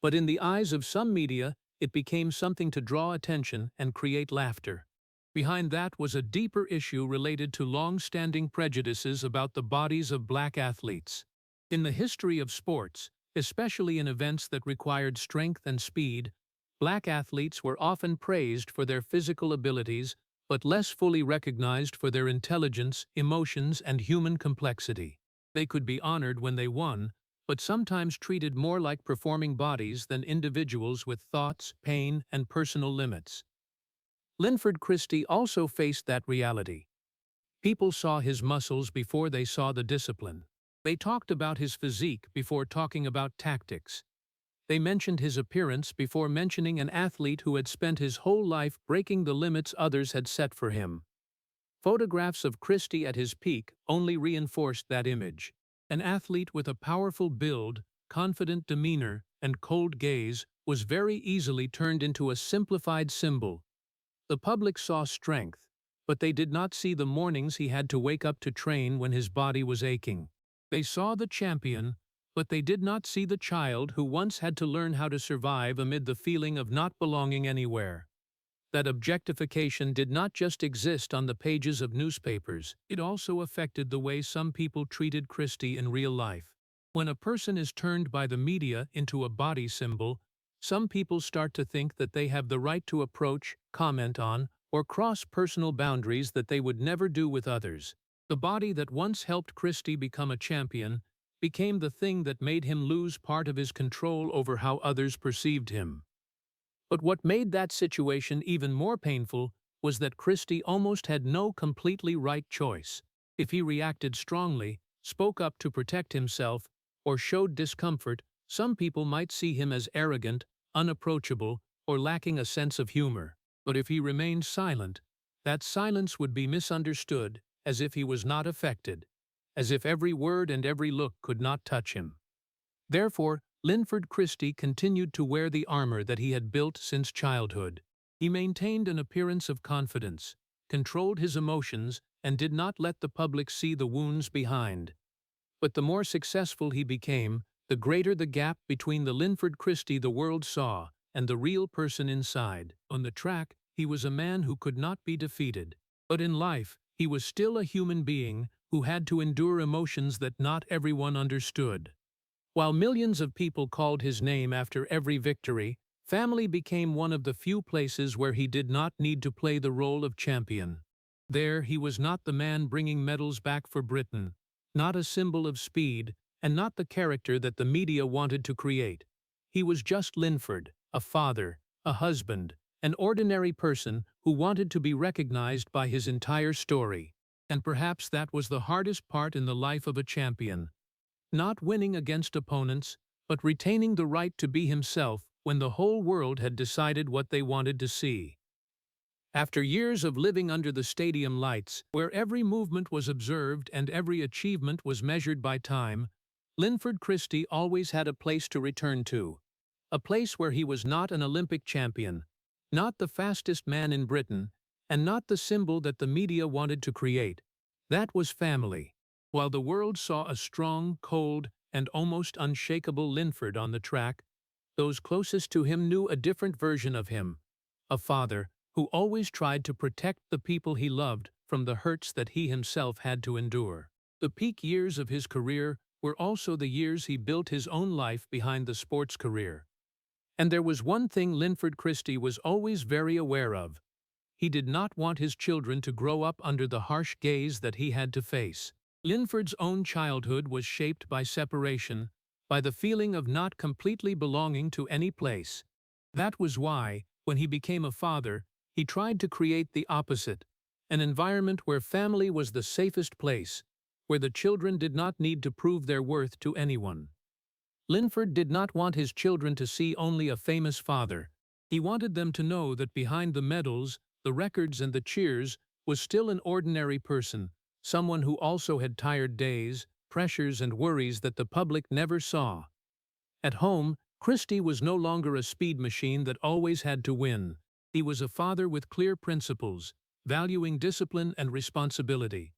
But in the eyes of some media, it became something to draw attention and create laughter. Behind that was a deeper issue related to long-standing prejudices about the bodies of black athletes. In the history of sports, especially in events that required strength and speed, black athletes were often praised for their physical abilities, but less fully recognized for their intelligence, emotions, and human complexity. They could be honored when they won, but sometimes treated more like performing bodies than individuals with thoughts, pain, and personal limits. Linford Christie also faced that reality. People saw his muscles before they saw the discipline. They talked about his physique before talking about tactics. They mentioned his appearance before mentioning an athlete who had spent his whole life breaking the limits others had set for him. Photographs of Christie at his peak only reinforced that image. An athlete with a powerful build, confident demeanor, and cold gaze was very easily turned into a simplified symbol. The public saw strength, but they did not see the mornings he had to wake up to train when his body was aching. They saw the champion, but they did not see the child who once had to learn how to survive amid the feeling of not belonging anywhere. That objectification did not just exist on the pages of newspapers, it also affected the way some people treated Christie in real life. When a person is turned by the media into a body symbol, some people start to think that they have the right to approach, comment on, or cross personal boundaries that they would never do with others. The body that once helped Christie become a champion became the thing that made him lose part of his control over how others perceived him. But what made that situation even more painful was that Christie almost had no completely right choice. If he reacted strongly, spoke up to protect himself, or showed discomfort, some people might see him as arrogant, unapproachable, or lacking a sense of humor. But if he remained silent, that silence would be misunderstood as if he was not affected, as if every word and every look could not touch him. Therefore, Linford Christie continued to wear the armor that he had built since childhood. He maintained an appearance of confidence, controlled his emotions, and did not let the public see the wounds behind. But the more successful he became, the greater the gap between the Linford Christie the world saw and the real person inside. On the track, he was a man who could not be defeated. But in life, he was still a human being who had to endure emotions that not everyone understood. While millions of people called his name after every victory, family became one of the few places where he did not need to play the role of champion. There, he was not the man bringing medals back for Britain, not a symbol of speed, and not the character that the media wanted to create. He was just Linford, a father, a husband, an ordinary person who wanted to be recognized by his entire story. And perhaps that was the hardest part in the life of a champion. Not winning against opponents, but retaining the right to be himself when the whole world had decided what they wanted to see. After years of living under the stadium lights, where every movement was observed and every achievement was measured by time, Linford Christie always had a place to return to. A place where he was not an Olympic champion, not the fastest man in Britain, and not the symbol that the media wanted to create. That was family. While the world saw a strong, cold, and almost unshakable Linford on the track, those closest to him knew a different version of him. A father who always tried to protect the people he loved from the hurts that he himself had to endure. The peak years of his career were also the years he built his own life behind the sports career. And there was one thing Linford Christie was always very aware of. He did not want his children to grow up under the harsh gaze that he had to face. Linford's own childhood was shaped by separation, by the feeling of not completely belonging to any place. That was why, when he became a father, he tried to create the opposite, an environment where family was the safest place, where the children did not need to prove their worth to anyone. Linford did not want his children to see only a famous father. He wanted them to know that behind the medals, the records and the cheers was still an ordinary person, someone who also had tired days, pressures and worries that the public never saw. At home, Christie was no longer a speed machine that always had to win. He was a father with clear principles, valuing discipline and responsibility.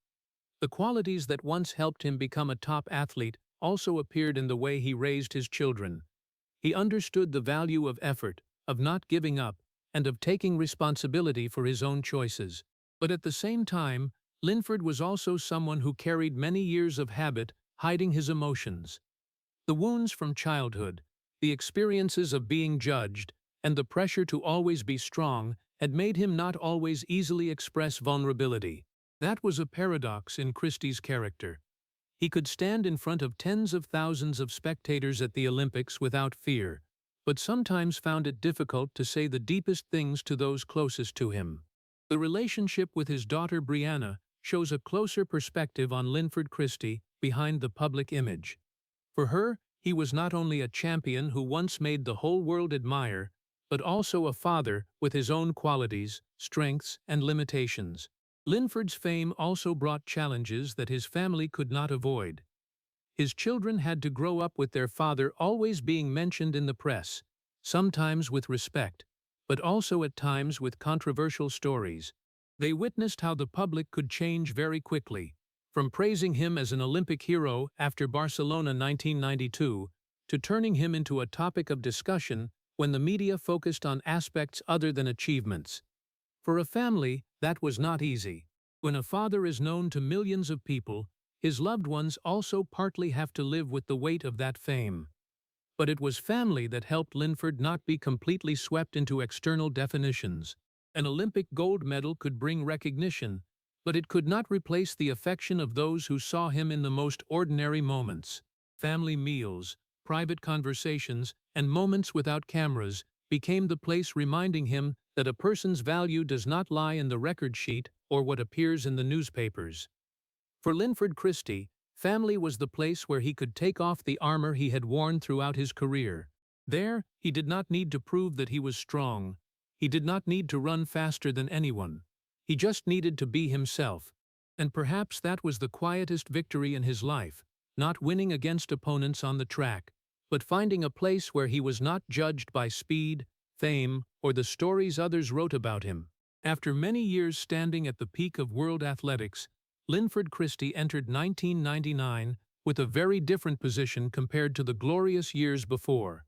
The qualities that once helped him become a top athlete also appeared in the way he raised his children. He understood the value of effort, of not giving up, and of taking responsibility for his own choices. But at the same time, Linford was also someone who carried many years of habit hiding his emotions. The wounds from childhood, the experiences of being judged, and the pressure to always be strong had made him not always easily express vulnerability. That was a paradox in Christie's character. He could stand in front of tens of thousands of spectators at the Olympics without fear, but sometimes found it difficult to say the deepest things to those closest to him. The relationship with his daughter Brianna shows a closer perspective on Linford Christie behind the public image. For her, he was not only a champion who once made the whole world admire, but also a father with his own qualities, strengths, and limitations. Linford's fame also brought challenges that his family could not avoid. His children had to grow up with their father always being mentioned in the press, sometimes with respect, but also at times with controversial stories. They witnessed how the public could change very quickly, from praising him as an Olympic hero after Barcelona 1992 to turning him into a topic of discussion when the media focused on aspects other than achievements. For a family, that was not easy. When a father is known to millions of people, his loved ones also partly have to live with the weight of that fame. But it was family that helped Linford not be completely swept into external definitions. An Olympic gold medal could bring recognition, but it could not replace the affection of those who saw him in the most ordinary moments. Family meals, private conversations, and moments without cameras became the place reminding him that a person's value does not lie in the record sheet or what appears in the newspapers. For Linford Christie, family was the place where he could take off the armor he had worn throughout his career. There, he did not need to prove that he was strong. He did not need to run faster than anyone. He just needed to be himself. And perhaps that was the quietest victory in his life, not winning against opponents on the track, but finding a place where he was not judged by speed, fame, or the stories others wrote about him. After many years standing at the peak of world athletics, Linford Christie entered 1999 with a very different position compared to the glorious years before.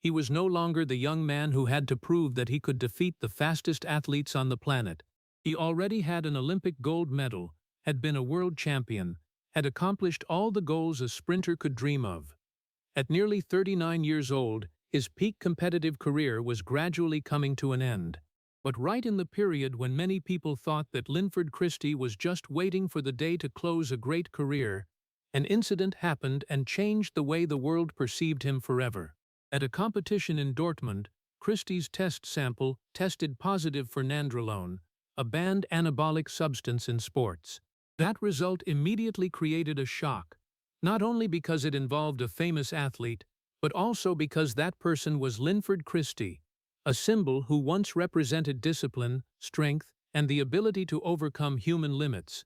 He was no longer the young man who had to prove that he could defeat the fastest athletes on the planet. He already had an Olympic gold medal, had been a world champion, had accomplished all the goals a sprinter could dream of. At nearly 39 years old, his peak competitive career was gradually coming to an end. But right in the period when many people thought that Linford Christie was just waiting for the day to close a great career, An incident happened and changed the way the world perceived him forever. At a competition in Dortmund, Christie's test sample tested positive for nandrolone, a banned anabolic substance in sports. That result immediately created a shock, not only because it involved a famous athlete, but also because that person was Linford Christie, a symbol who once represented discipline, strength, and the ability to overcome human limits.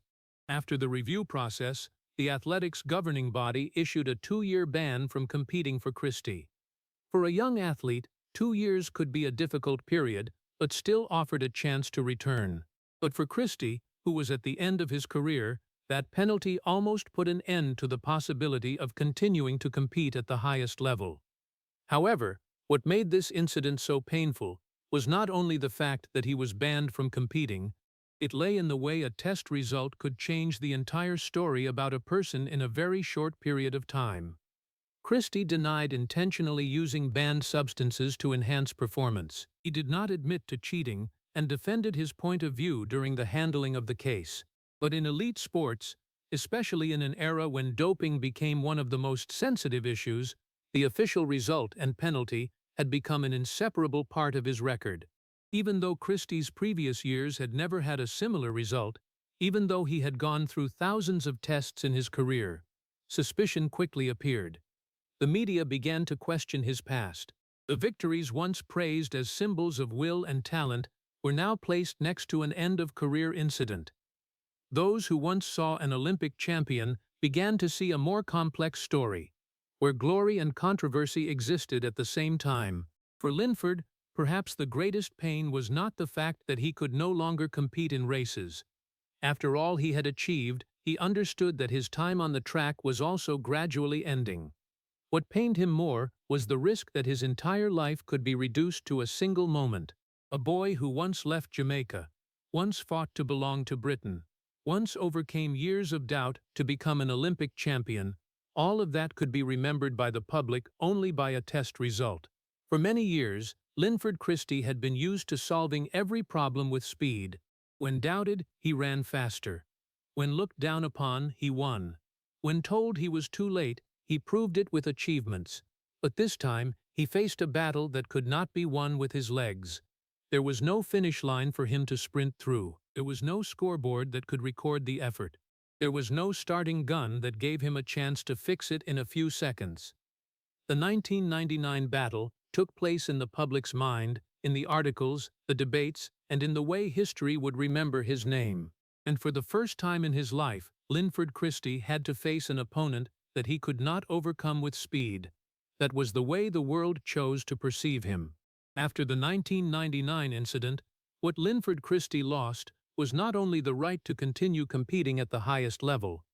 After the review process, the athletics governing body issued a 2-year ban from competing for Christie. For a young athlete, 2 years could be a difficult period, but still offered a chance to return. But for Christie, who was at the end of his career, that penalty almost put an end to the possibility of continuing to compete at the highest level. However, what made this incident so painful was not only the fact that he was banned from competing, it lay in the way a test result could change the entire story about a person in a very short period of time. Christie denied intentionally using banned substances to enhance performance. He did not admit to cheating and defended his point of view during the handling of the case. But in elite sports, especially in an era when doping became one of the most sensitive issues, the official result and penalty had become an inseparable part of his record. Even though Christie's previous years had never had a similar result, even though he had gone through thousands of tests in his career, suspicion quickly appeared. The media began to question his past. The victories once praised as symbols of will and talent were now placed next to an end-of-career incident. Those who once saw an Olympic champion began to see a more complex story, where glory and controversy existed at the same time. For Linford, perhaps the greatest pain was not the fact that he could no longer compete in races. After all he had achieved, he understood that his time on the track was also gradually ending. What pained him more was the risk that his entire life could be reduced to a single moment. A boy who once left Jamaica, once fought to belong to Britain, once overcame years of doubt to become an Olympic champion, all of that could be remembered by the public only by a test result. For many years, Linford Christie had been used to solving every problem with speed. When doubted, he ran faster. When looked down upon, he won. When told he was too late, he proved it with achievements. But this time, he faced a battle that could not be won with his legs. There was no finish line for him to sprint through. There was no scoreboard that could record the effort. There was no starting gun that gave him a chance to fix it in a few seconds. The 1999 battle took place in the public's mind, in the articles, the debates, and in the way history would remember his name. And for the first time in his life, Linford Christie had to face an opponent that he could not overcome with speed. That was the way the world chose to perceive him. After the 1999 incident, what Linford Christie lost was not only the right to continue competing at the highest level.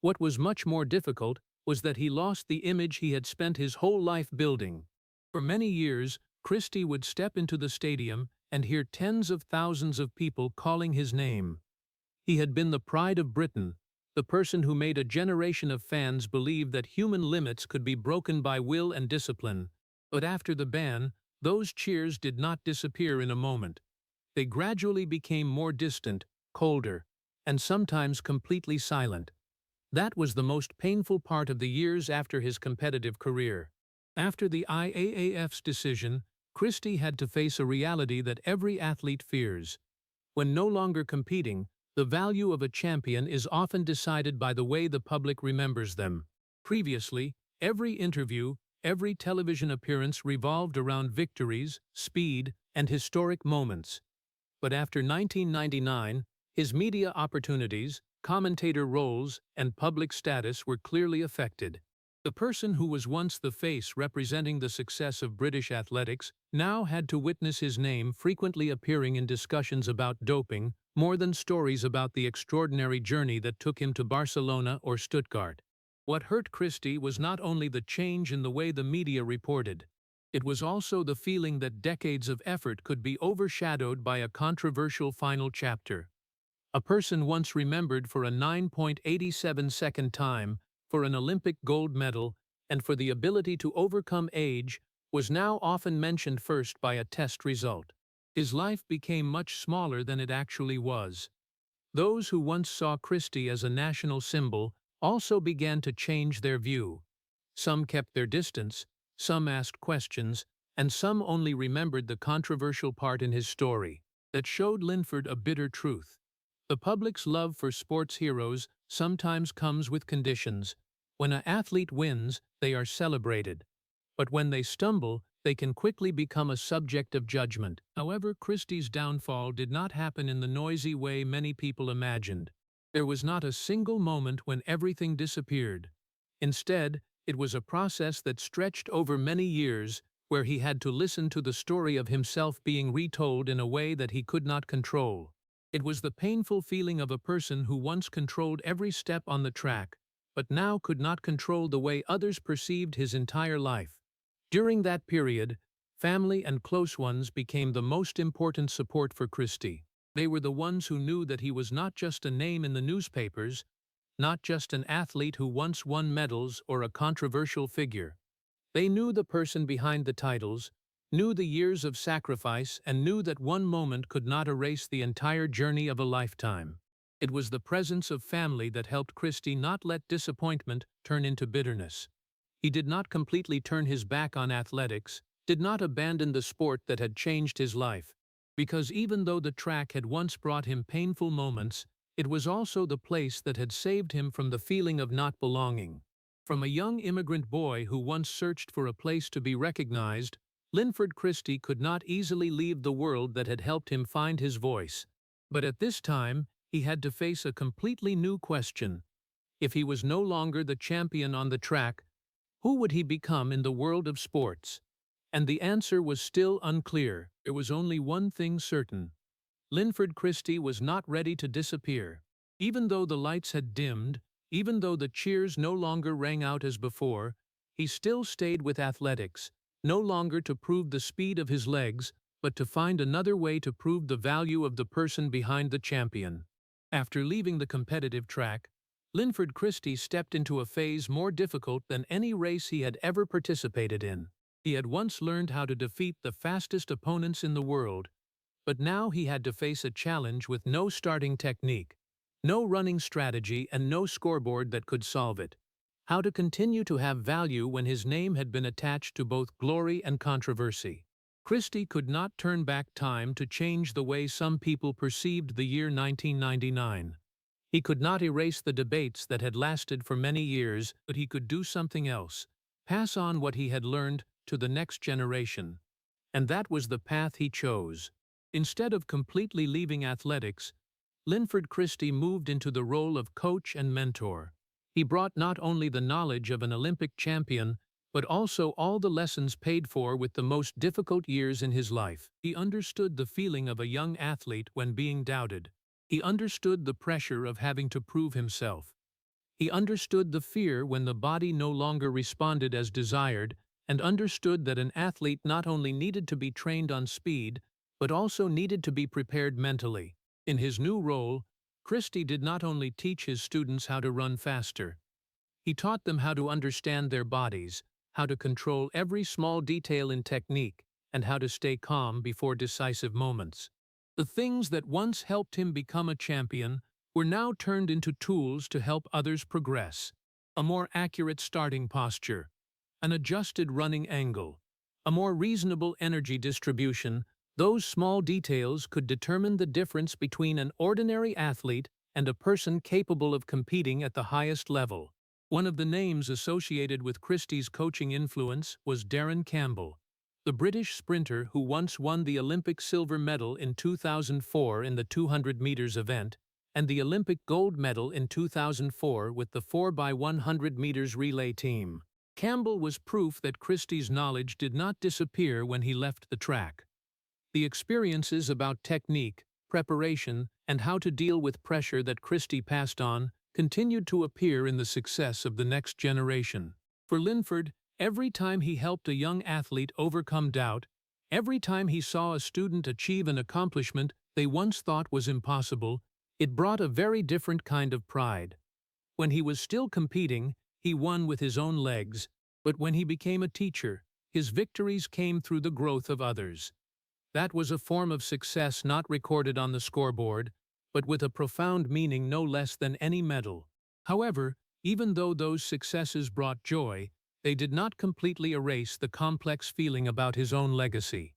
What was much more difficult was that he lost the image he had spent his whole life building. For many years, Christie would step into the stadium and hear tens of thousands of people calling his name. He had been the pride of Britain, the person who made a generation of fans believe that human limits could be broken by will and discipline. But after the ban, those cheers did not disappear in a moment. They gradually became more distant, colder, and sometimes completely silent. That was the most painful part of the years after his competitive career. After the IAAF's decision, Christie had to face a reality that every athlete fears. When no longer competing, the value of a champion is often decided by the way the public remembers them. Previously, every interview, every television appearance revolved around victories, speed, and historic moments. But after 1999, his media opportunities, commentator roles, and public status were clearly affected. The person who was once the face representing the success of British athletics now had to witness his name frequently appearing in discussions about doping, more than stories about the extraordinary journey that took him to Barcelona or Stuttgart. What hurt Christie was not only the change in the way the media reported. It was also the feeling that decades of effort could be overshadowed by a controversial final chapter. A person once remembered for a 9.87-second time, for an Olympic gold medal, and for the ability to overcome age, was now often mentioned first by a test result. His life became much smaller than it actually was. Those who once saw Christie as a national symbol also began to change their view. Some kept their distance, some asked questions, and some only remembered the controversial part in his story that showed Linford a bitter truth. The public's love for sports heroes sometimes comes with conditions. When an athlete wins, they are celebrated. But when they stumble, they can quickly become a subject of judgment. However, Christie's downfall did not happen in the noisy way many people imagined. There was not a single moment when everything disappeared. Instead, it was a process that stretched over many years, where he had to listen to the story of himself being retold in a way that he could not control. It was the painful feeling of a person who once controlled every step on the track, but now could not control the way others perceived his entire life. During that period, family and close ones became the most important support for Christie. They were the ones who knew that he was not just a name in the newspapers, not just an athlete who once won medals or a controversial figure. They knew the person behind the titles, knew the years of sacrifice, and knew that one moment could not erase the entire journey of a lifetime. It was the presence of family that helped Christie not let disappointment turn into bitterness. He did not completely turn his back on athletics, did not abandon the sport that had changed his life, because even though the track had once brought him painful moments, it was also the place that had saved him from the feeling of not belonging. From a young immigrant boy who once searched for a place to be recognized, Linford Christie could not easily leave the world that had helped him find his voice. But at this time, he had to face a completely new question. If he was no longer the champion on the track, who would he become in the world of sports? And the answer was still unclear. There was only one thing certain. Linford Christie was not ready to disappear. Even though the lights had dimmed, even though the cheers no longer rang out as before, he still stayed with athletics, no longer to prove the speed of his legs, but to find another way to prove the value of the person behind the champion. After leaving the competitive track, Linford Christie stepped into a phase more difficult than any race he had ever participated in. He had once learned how to defeat the fastest opponents in the world, but now he had to face a challenge with no starting technique, no running strategy, and no scoreboard that could solve it. How to continue to have value when his name had been attached to both glory and controversy. Christie could not turn back time to change the way some people perceived the year 1999. He could not erase the debates that had lasted for many years, but he could do something else, pass on what he had learned to the next generation. And that was the path he chose. Instead of completely leaving athletics, Linford Christie moved into the role of coach and mentor. He brought not only the knowledge of an Olympic champion, but also all the lessons paid for with the most difficult years in his life. He understood the feeling of a young athlete when being doubted. He understood the pressure of having to prove himself. He understood the fear when the body no longer responded as desired, and understood that an athlete not only needed to be trained on speed, but also needed to be prepared mentally. In his new role, Christie did not only teach his students how to run faster. He taught them how to understand their bodies, how to control every small detail in technique, and how to stay calm before decisive moments. The things that once helped him become a champion were now turned into tools to help others progress. A more accurate starting posture, an adjusted running angle, a more reasonable energy distribution. Those small details could determine the difference between an ordinary athlete and a person capable of competing at the highest level. One of the names associated with Christie's coaching influence was Darren Campbell, the British sprinter who once won the Olympic silver medal in 2004 in the 200 meters event and the Olympic gold medal in 2004 with the 4x100 meters relay team. Campbell was proof that Christie's knowledge did not disappear when he left the track. The experiences about technique, preparation, and how to deal with pressure that Christie passed on continued to appear in the success of the next generation. For Linford, every time he helped a young athlete overcome doubt, every time he saw a student achieve an accomplishment they once thought was impossible, it brought a very different kind of pride. When he was still competing, he won with his own legs, but when he became a teacher, his victories came through the growth of others. That was a form of success not recorded on the scoreboard, but with a profound meaning no less than any medal. However, Even though those successes brought joy, they did not completely erase the complex feeling about his own legacy.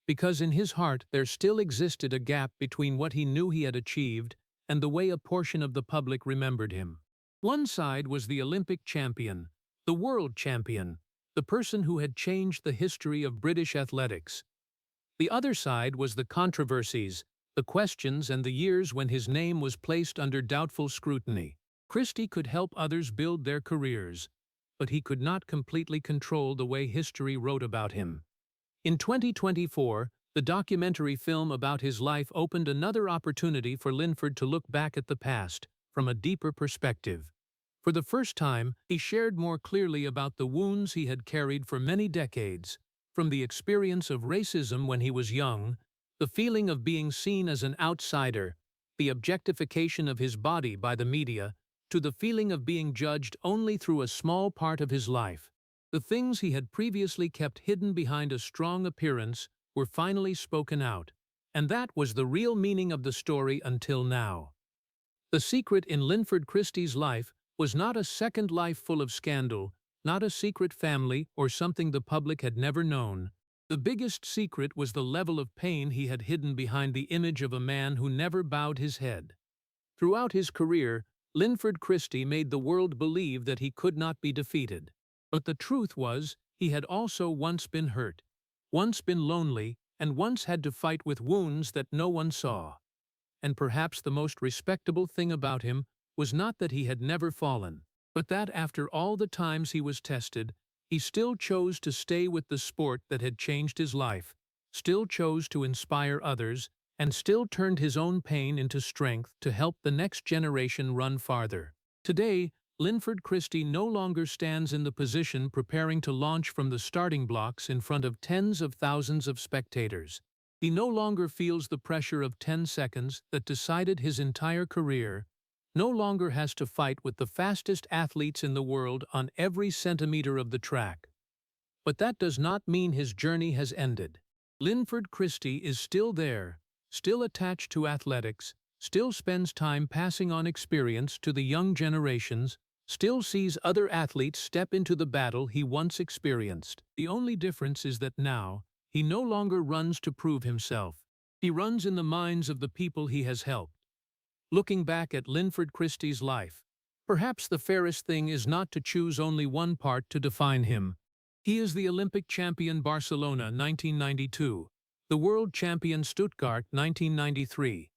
Because in his heart there still existed a gap between what he knew he had achieved and the way a portion of the public remembered him. One side was the Olympic champion, the world champion, the person who had changed the history of British athletics. The other side was the controversies, the questions and the years when his name was placed under doubtful scrutiny. Christie could help others build their careers, but he could not completely control the way history wrote about him. In 2024, the documentary film about his life opened another opportunity for Linford to look back at the past from a deeper perspective. For the first time, he shared more clearly about the wounds he had carried for many decades, from the experience of racism when he was young, the feeling of being seen as an outsider, the objectification of his body by the media, to the feeling of being judged only through a small part of his life. The things he had previously kept hidden behind a strong appearance were finally spoken out, and that was the real meaning of the story until now. The secret in Linford Christie's life was not a second life full of scandal, not a secret family or something the public had never known. The biggest secret was the level of pain he had hidden behind the image of a man who never bowed his head. Throughout his career, Linford Christie made the world believe that he could not be defeated. But the truth was, he had also once been hurt, once been lonely, and once had to fight with wounds that no one saw. And perhaps the most respectable thing about him was not that he had never fallen, but that after all the times he was tested, he still chose to stay with the sport that had changed his life, still chose to inspire others, and still turned his own pain into strength to help the next generation run farther. Today, Linford Christie no longer stands in the position preparing to launch from the starting blocks in front of tens of thousands of spectators. He no longer feels the pressure of 10 seconds that decided his entire career, no longer has to fight with the fastest athletes in the world on every centimeter of the track. But that does not mean his journey has ended. Linford Christie is still there, still attached to athletics, still spends time passing on experience to the young generations, still sees other athletes step into the battle he once experienced. The only difference is that now, he no longer runs to prove himself. He runs in the minds of the people he has helped. Looking back at Linford Christie's life, perhaps the fairest thing is not to choose only one part to define him. He is the Olympic champion Barcelona 1992, the world champion Stuttgart 1993,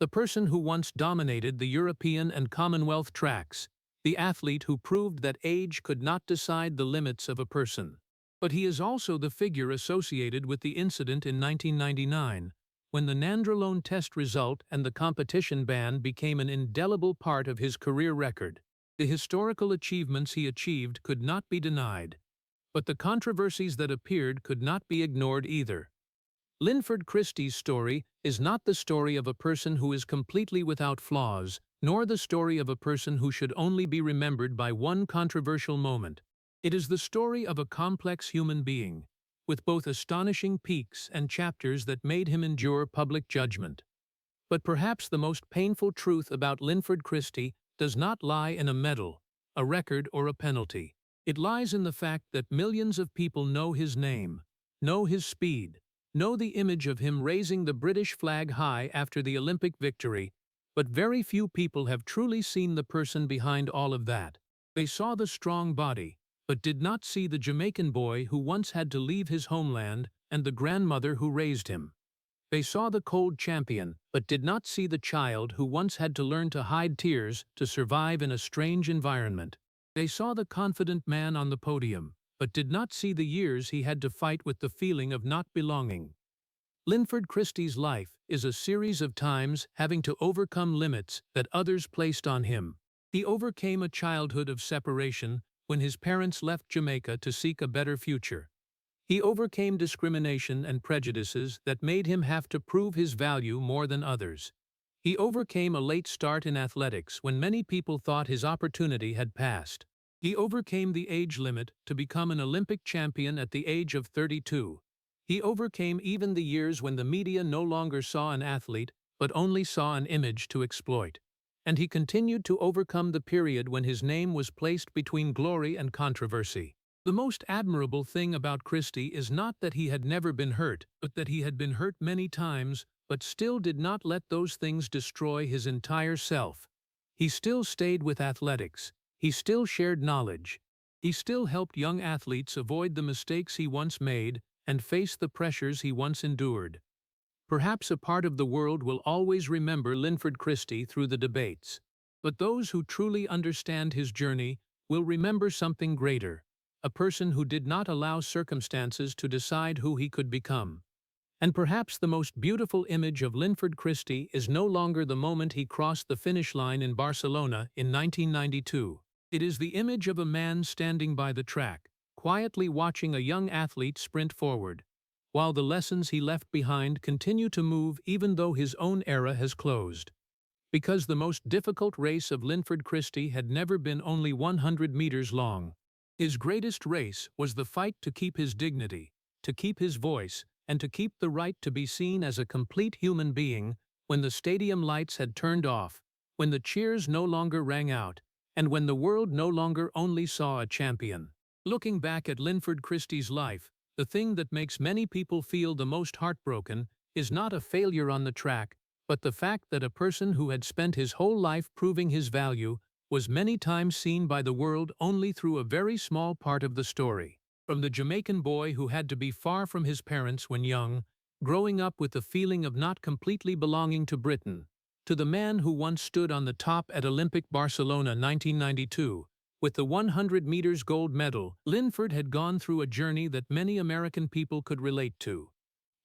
the person who once dominated the European and Commonwealth tracks, the athlete who proved that age could not decide the limits of a person. But he is also the figure associated with the incident in 1999, when the nandrolone test result and the competition ban became an indelible part of his career record. The historical achievements he achieved could not be denied, but the controversies that appeared could not be ignored either. Linford Christie's story is not the story of a person who is completely without flaws, nor the story of a person who should only be remembered by one controversial moment. It is the story of a complex human being, with both astonishing peaks and chapters that made him endure public judgment. But perhaps the most painful truth about Linford Christie does not lie in a medal, a record, or a penalty. It lies in the fact that millions of people know his name, know his speed, know the image of him raising the British flag high after the Olympic victory, but very few people have truly seen the person behind all of that. They saw the strong body, but did not see the Jamaican boy who once had to leave his homeland and the grandmother who raised him. They saw the cold champion, but did not see the child who once had to learn to hide tears to survive in a strange environment. They saw the confident man on the podium, but did not see the years he had to fight with the feeling of not belonging. Linford Christie's life is a series of times having to overcome limits that others placed on him. He overcame a childhood of separation when his parents left Jamaica to seek a better future. He overcame discrimination and prejudices that made him have to prove his value more than others. He overcame a late start in athletics when many people thought his opportunity had passed. He overcame the age limit to become an Olympic champion at the age of 32. He overcame even the years when the media no longer saw an athlete, but only saw an image to exploit. and he continued to overcome the period when his name was placed between glory and controversy. The most admirable thing about Christie is not that he had never been hurt, but that he had been hurt many times, but still did not let those things destroy his entire self. He still stayed with athletics. He still shared knowledge. He still helped young athletes avoid the mistakes he once made and face the pressures he once endured. Perhaps a part of the world will always remember Linford Christie through the debates, but those who truly understand his journey will remember something greater, a person who did not allow circumstances to decide who he could become. And perhaps the most beautiful image of Linford Christie is no longer the moment he crossed the finish line in Barcelona in 1992. It is the image of a man standing by the track, quietly watching a young athlete sprint forward, while the lessons he left behind continue to move even though his own era has closed. Because the most difficult race of Linford Christie had never been only 100 meters long. His greatest race was the fight to keep his dignity, to keep his voice, and to keep the right to be seen as a complete human being when the stadium lights had turned off, when the cheers no longer rang out, and when the world no longer only saw a champion. Looking back at Linford Christie's life, the thing that makes many people feel the most heartbroken is not a failure on the track, but the fact that a person who had spent his whole life proving his value was many times seen by the world only through a very small part of the story. From the Jamaican boy who had to be far from his parents when young, growing up with the feeling of not completely belonging to Britain, to the man who once stood on the top at Olympic Barcelona 1992, with the 100 meters gold medal, Linford had gone through a journey that many American people could relate to.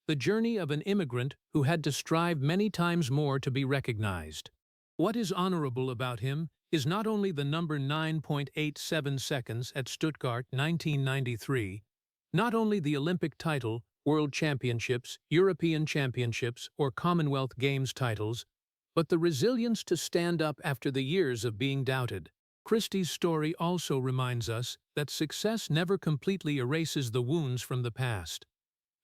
The journey of an immigrant who had to strive many times more to be recognized. What is honorable about him is not only the number 9.87 seconds at Stuttgart 1993, not only the Olympic title, World Championships, European Championships, or Commonwealth Games titles, but the resilience to stand up after the years of being doubted. Christie's story also reminds us that success never completely erases the wounds from the past.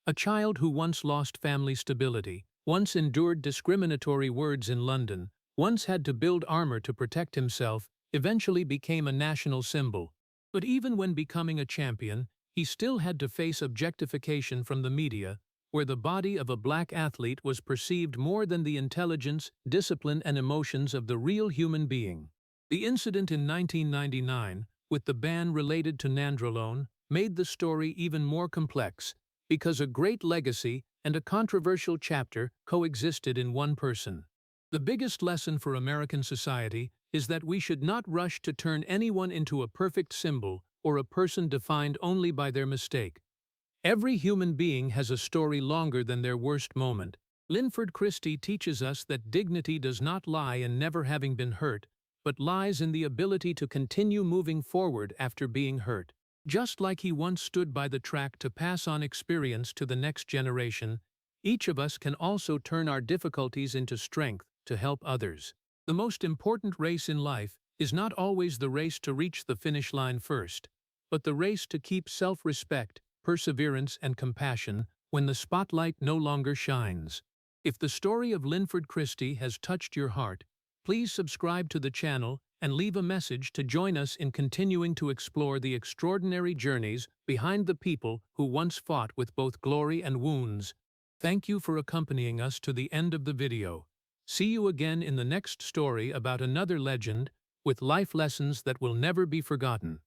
A child who once lost family stability, once endured discriminatory words in London, once had to build armor to protect himself, eventually became a national symbol. But even when becoming a champion, he still had to face objectification from the media, where the body of a black athlete was perceived more than the intelligence, discipline, and emotions of the real human being. The incident in 1999, with the ban related to nandrolone, made the story even more complex, because a great legacy and a controversial chapter coexisted in one person. The biggest lesson for American society is that we should not rush to turn anyone into a perfect symbol or a person defined only by their mistake. Every human being has a story longer than their worst moment. Linford Christie teaches us that dignity does not lie in never having been hurt, but lies in the ability to continue moving forward after being hurt. Just like he once stood by the track to pass on experience to the next generation, each of us can also turn our difficulties into strength to help others. The most important race in life is not always the race to reach the finish line first, but the race to keep self-respect, perseverance, and compassion when the spotlight no longer shines. If the story of Linford Christie has touched your heart, please subscribe to the channel and leave a message to join us in continuing to explore the extraordinary journeys behind the people who once fought with both glory and wounds. Thank you for accompanying us to the end of the video. See you again in the next story about another legend with life lessons that will never be forgotten.